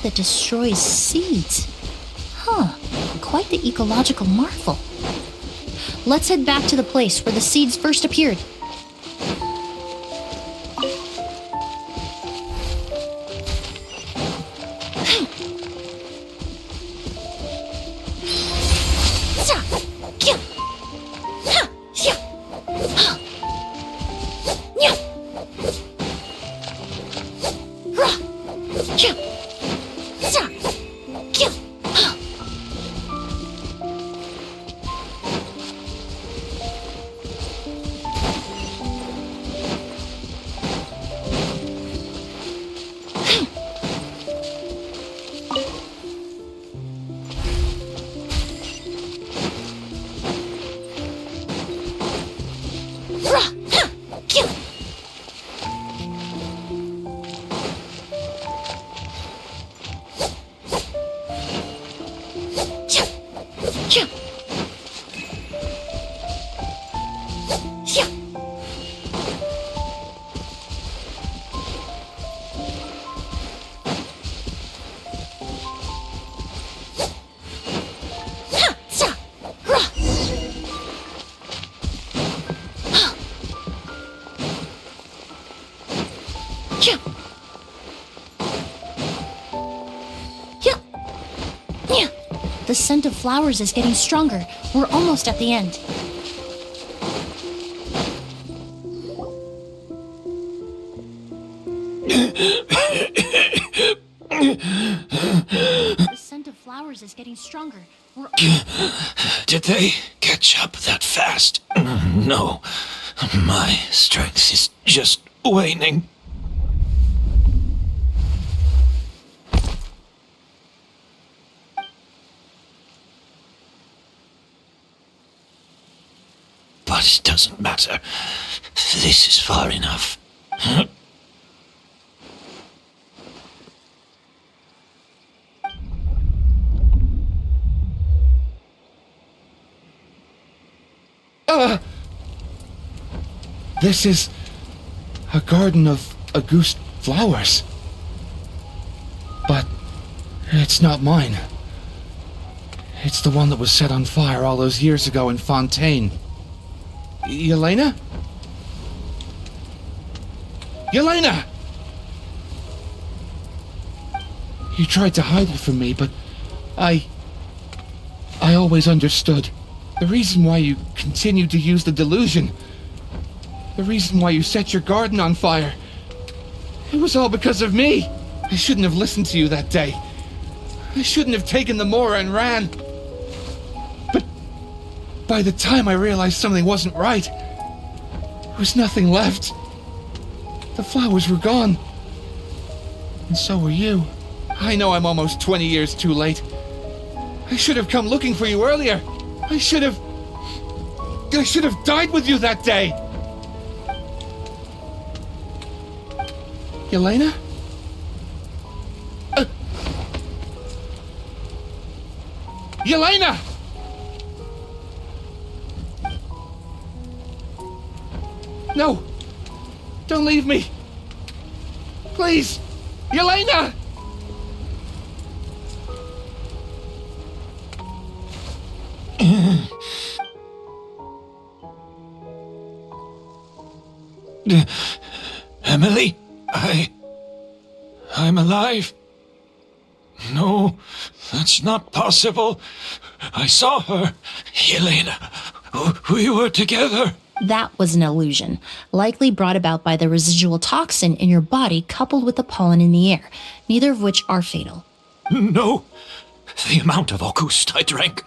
That destroys seeds. Huh, quite the ecological marvel. Let's head back to the place where the seeds first appeared. The scent of flowers is getting stronger. We're almost at the end. The scent of flowers is getting stronger. Did they catch up that fast? No. My strength is just waning. But it doesn't matter. This is far enough. This is a garden of Auguste flowers. But it's not mine. It's the one that was set on fire all those years ago in Fontaine. Yelena? Yelena! You tried to hide it from me, but I always understood. The reason why you continued to use the delusion, the reason why you set your garden on fire, it was all because of me. I shouldn't have listened to you that day. I shouldn't have taken the Mora and ran. But by the time I realized something wasn't right, there was nothing left. The flowers were gone. And so were you. I know I'm almost 20 years too late. I should have come looking for you earlier. I should have died with you that day. Yelena? Yelena! No! Don't leave me! Please! Yelena! Emily, I'm alive. No, that's not possible. I saw her. Yelena, we were together. That was an illusion, likely brought about by the residual toxin in your body coupled with the pollen in the air, neither of which are fatal. No! The amount of August I drank,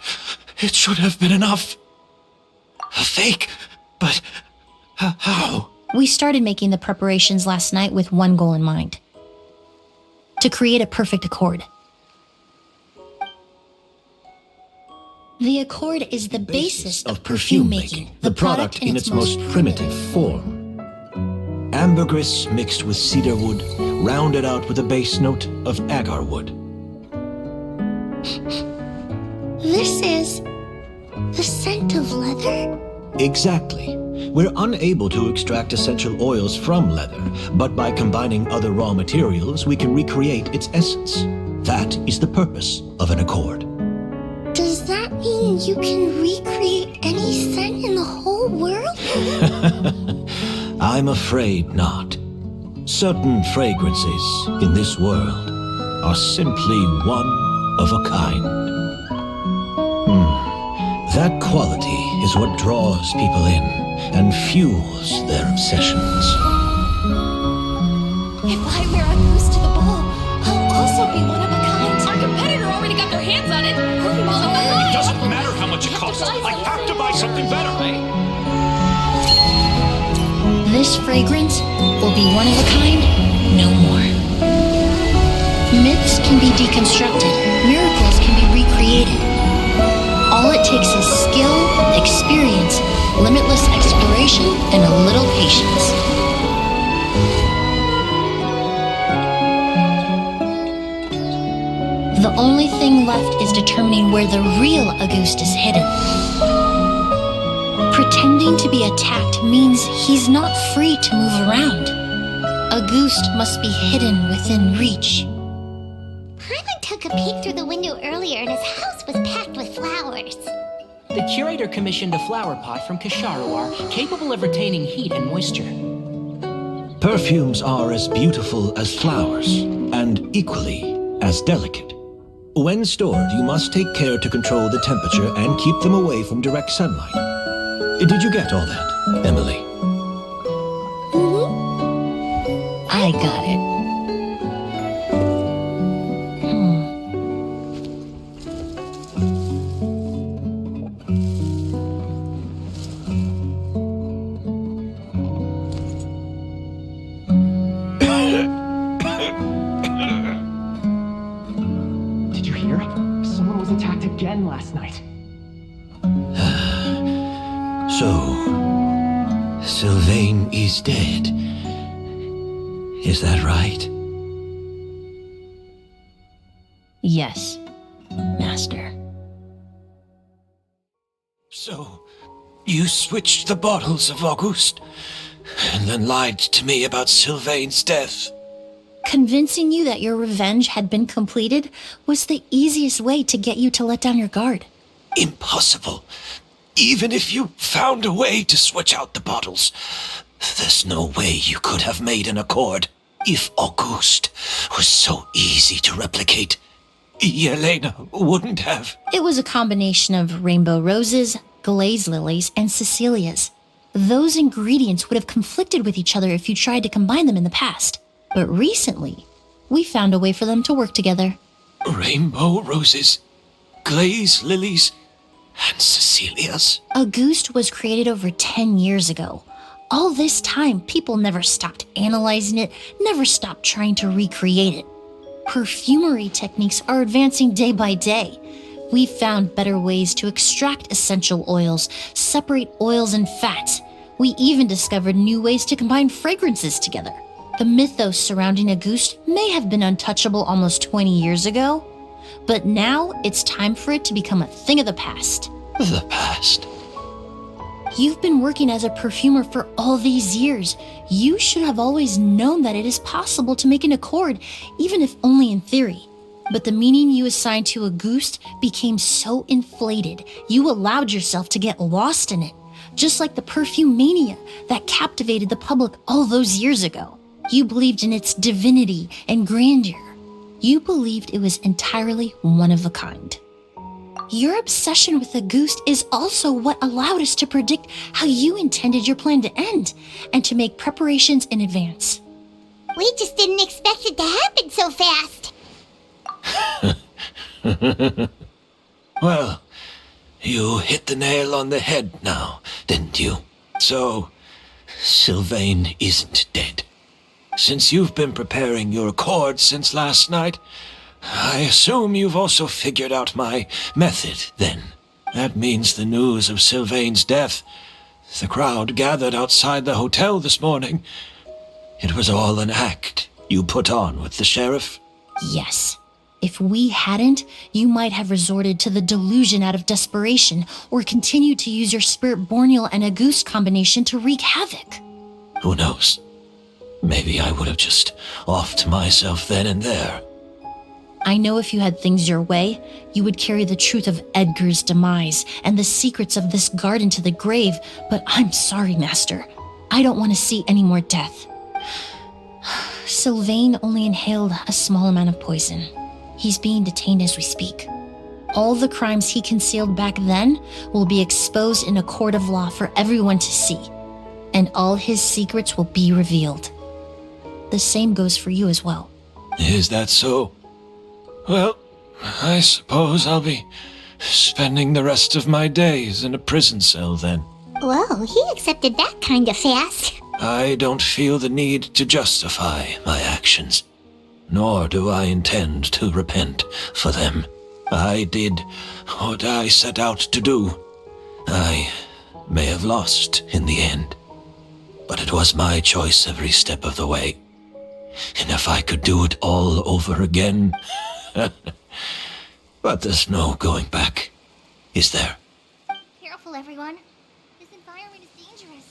it should have been enough. A fake, but how? We started making the preparations last night with one goal in mind: to create a perfect accord. The accord is the basis of perfume making, the product in its most primitive form. Ambergris mixed with cedarwood, rounded out with a base note of agarwood. This is the scent of leather? Exactly. We're unable to extract essential oils from leather, but by combining other raw materials, we can recreate its essence. That is the purpose of an accord. Does that mean you can recreate any scent in the whole world? I'm afraid not. Certain fragrances in this world are simply one of a kind. That quality is what draws people in and fuels their obsessions. If I wear a goose to the ball, I'll also be one of a kind. Our competitor already got their hands on it. It doesn't matter how much it costs. I have to buy something better. This fragrance will be one of a kind, no more. Myths can be deconstructed, miracles can be recreated. All it takes is skill, experience, limitless exploration, and a little patience. The only thing left is determining where the real Auguste is hidden. Pretending to be attacked means he's not free to move around. Auguste must be hidden within reach. Paimon took a peek through the window earlier and his house was packed with flowers. The curator commissioned a flower pot from Kasharuar, capable of retaining heat and moisture. Perfumes are as beautiful as flowers, and equally as delicate. When stored, you must take care to control the temperature and keep them away from direct sunlight. Did you get all that, Emily? I got it. Did you hear? Someone was attacked again last night. So, Sylvain is dead. Is that right? Yes, Master. So, you switched the bottles of Auguste, and then lied to me about Sylvain's death. Convincing you that your revenge had been completed was the easiest way to get you to let down your guard. Impossible. Even if you found a way to switch out the bottles, there's no way you could have made an accord. If Auguste was so easy to replicate, Yelena wouldn't have. It was a combination of rainbow roses, glaze lilies, and Cecilias. Those ingredients would have conflicted with each other if you tried to combine them in the past. But recently, we found a way for them to work together. Rainbow roses, glaze lilies, and Cecilias. Auguste was created over 10 years ago. All this time, people never stopped analyzing it, never stopped trying to recreate it. Perfumery techniques are advancing day by day. We've found better ways to extract essential oils, separate oils and fats. We even discovered new ways to combine fragrances together. The mythos surrounding Auguste may have been untouchable almost 20 years ago, but now it's time for it to become a thing of the past. The past? You've been working as a perfumer for all these years. You should have always known that it is possible to make an accord, even if only in theory. But the meaning you assigned to Auguste became so inflated, you allowed yourself to get lost in it, just like the perfume mania that captivated the public all those years ago. You believed in its divinity and grandeur. You believed it was entirely one of a kind. Your obsession with the goose is also what allowed us to predict how you intended your plan to end, and to make preparations in advance. We just didn't expect it to happen so fast. Well, you hit the nail on the head now, didn't you? So, Sylvain isn't dead. Since you've been preparing your accord since last night, I assume you've also figured out my method, then. That means the news of Sylvain's death. The crowd gathered outside the hotel this morning. It was all an act you put on with the sheriff? Yes. If we hadn't, you might have resorted to the delusion out of desperation, or continued to use your spirit borneal and a goose combination to wreak havoc. Who knows? Maybe I would have just offed myself then and there. I know if you had things your way, you would carry the truth of Edgar's demise and the secrets of this garden to the grave, but I'm sorry, Master. I don't want to see any more death. Sylvain only inhaled a small amount of poison. He's being detained as we speak. All the crimes he concealed back then will be exposed in a court of law for everyone to see, and all his secrets will be revealed. The same goes for you as well. Is that so? Well, I suppose I'll be spending the rest of my days in a prison cell then. Whoa, he accepted that kinda fast. I don't feel the need to justify my actions, nor do I intend to repent for them. I did what I set out to do. I may have lost in the end, but it was my choice every step of the way. And if I could do it all over again... But there's no going back, is there? Careful, everyone. This environment is dangerous.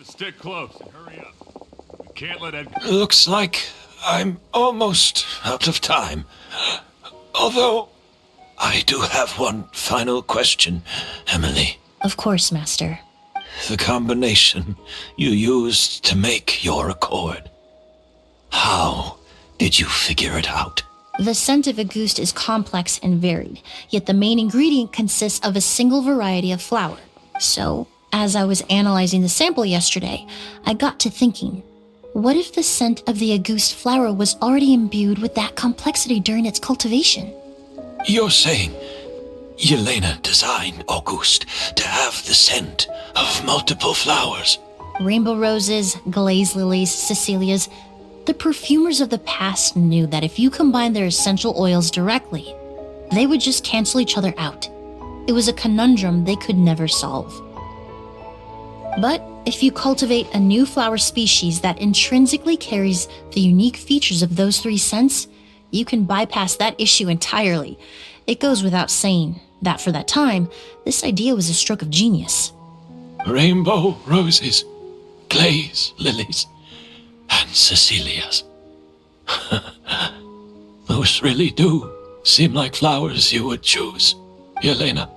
Stick close and hurry up. We can't let Edgar... Looks like I'm almost out of time. Although, I do have one final question, Emily. Of course, Master. The combination you used to make your accord. How did you figure it out? The scent of a goose is complex and varied, yet the main ingredient consists of a single variety of flower. So, as I was analyzing the sample yesterday, I got to thinking, what if the scent of the Auguste flower was already imbued with that complexity during its cultivation? You're saying Yelena designed Auguste to have the scent of multiple flowers? Rainbow roses, glaze lilies, Cecilias. The perfumers of the past knew that if you combined their essential oils directly, they would just cancel each other out. It was a conundrum they could never solve. But if you cultivate a new flower species that intrinsically carries the unique features of those three scents, you can bypass that issue entirely. It goes without saying that for that time, this idea was a stroke of genius. Rainbow roses, glaze lilies, and Cecilias. Those really do seem like flowers you would choose, Yelena.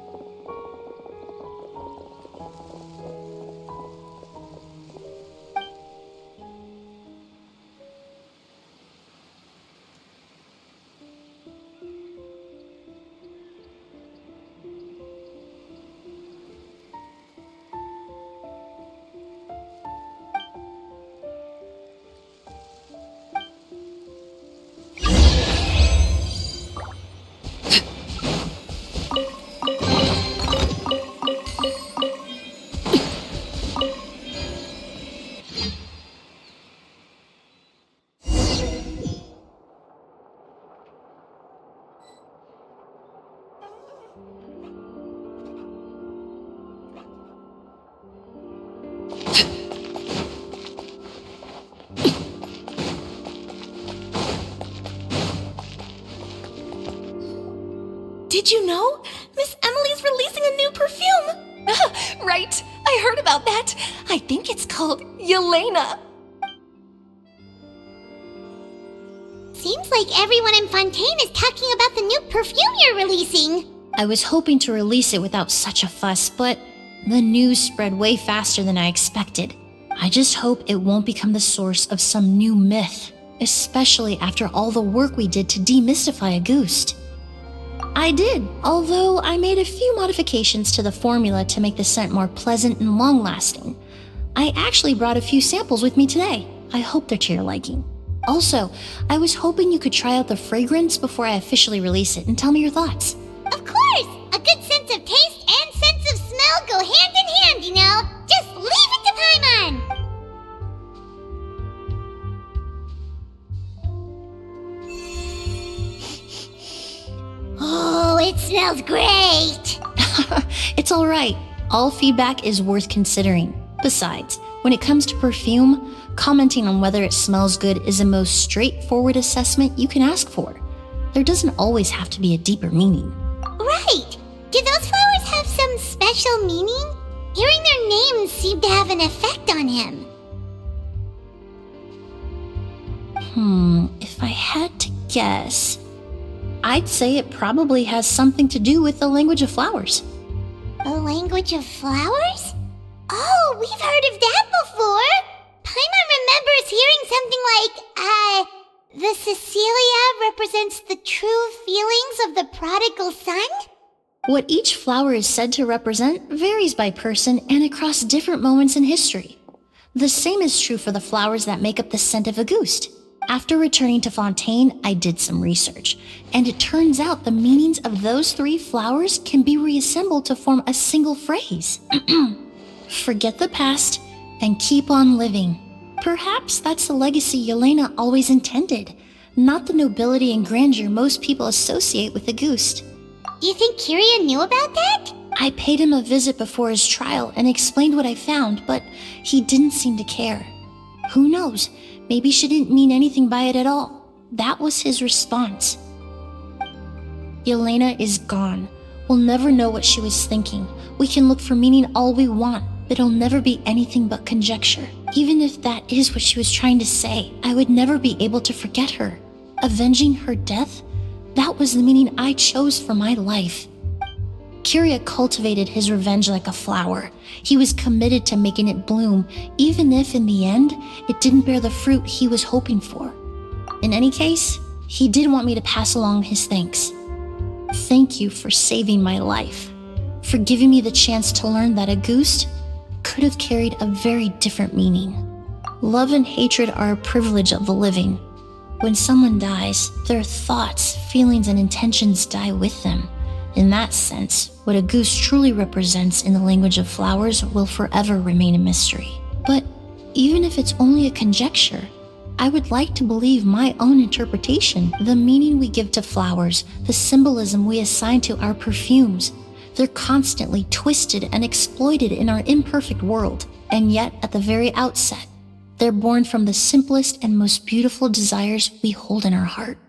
Did you know? Miss Emily's releasing a new perfume! Right, I heard about that. I think it's called Yelena. Seems like everyone in Fontaine is talking about the new perfume you're releasing. I was hoping to release it without such a fuss, but the news spread way faster than I expected. I just hope it won't become the source of some new myth, especially after all the work we did to demystify Auguste. I did, although I made a few modifications to the formula to make the scent more pleasant and long-lasting. I actually brought a few samples with me today. I hope they're to your liking. Also, I was hoping you could try out the fragrance before I officially release it and tell me your thoughts. Of course! A good sense of taste and sense of smell go hand in hand, you know? Just leave it to Paimon! Oh, it smells great! It's alright. All feedback is worth considering. Besides, when it comes to perfume, commenting on whether it smells good is the most straightforward assessment you can ask for. There doesn't always have to be a deeper meaning. Right! Do those flowers have some special meaning? Hearing their names seemed to have an effect on him. If I had to guess, I'd say it probably has something to do with the language of flowers. The language of flowers? Oh, we've heard of that before! Paimon remembers hearing something like, the Cecilia represents the true feelings of the prodigal son? What each flower is said to represent varies by person and across different moments in history. The same is true for the flowers that make up the scent of Auguste. After returning to Fontaine, I did some research, and it turns out the meanings of those 3 flowers can be reassembled to form a single phrase. Forget the past and keep on living. Perhaps that's the legacy Yelena always intended, not the nobility and grandeur most people associate with Auguste. You think Kiria knew about that? I paid him a visit before his trial and explained what I found, but he didn't seem to care. Who knows? Maybe she didn't mean anything by it at all. That was his response. Yelena is gone. We'll never know what she was thinking. We can look for meaning all we want, but it'll never be anything but conjecture. Even if that is what she was trying to say, I would never be able to forget her. Avenging her death? That was the meaning I chose for my life. Kiria cultivated his revenge like a flower. He was committed to making it bloom, even if in the end, it didn't bear the fruit he was hoping for. In any case, he did want me to pass along his thanks. Thank you for saving my life, for giving me the chance to learn that Auguste could have carried a very different meaning. Love and hatred are a privilege of the living. When someone dies, their thoughts, feelings, and intentions die with them. In that sense, what Auguste truly represents in the language of flowers will forever remain a mystery. But even if it's only a conjecture, I would like to believe my own interpretation. The meaning we give to flowers, the symbolism we assign to our perfumes, they're constantly twisted and exploited in our imperfect world. And yet, at the very outset, they're born from the simplest and most beautiful desires we hold in our heart.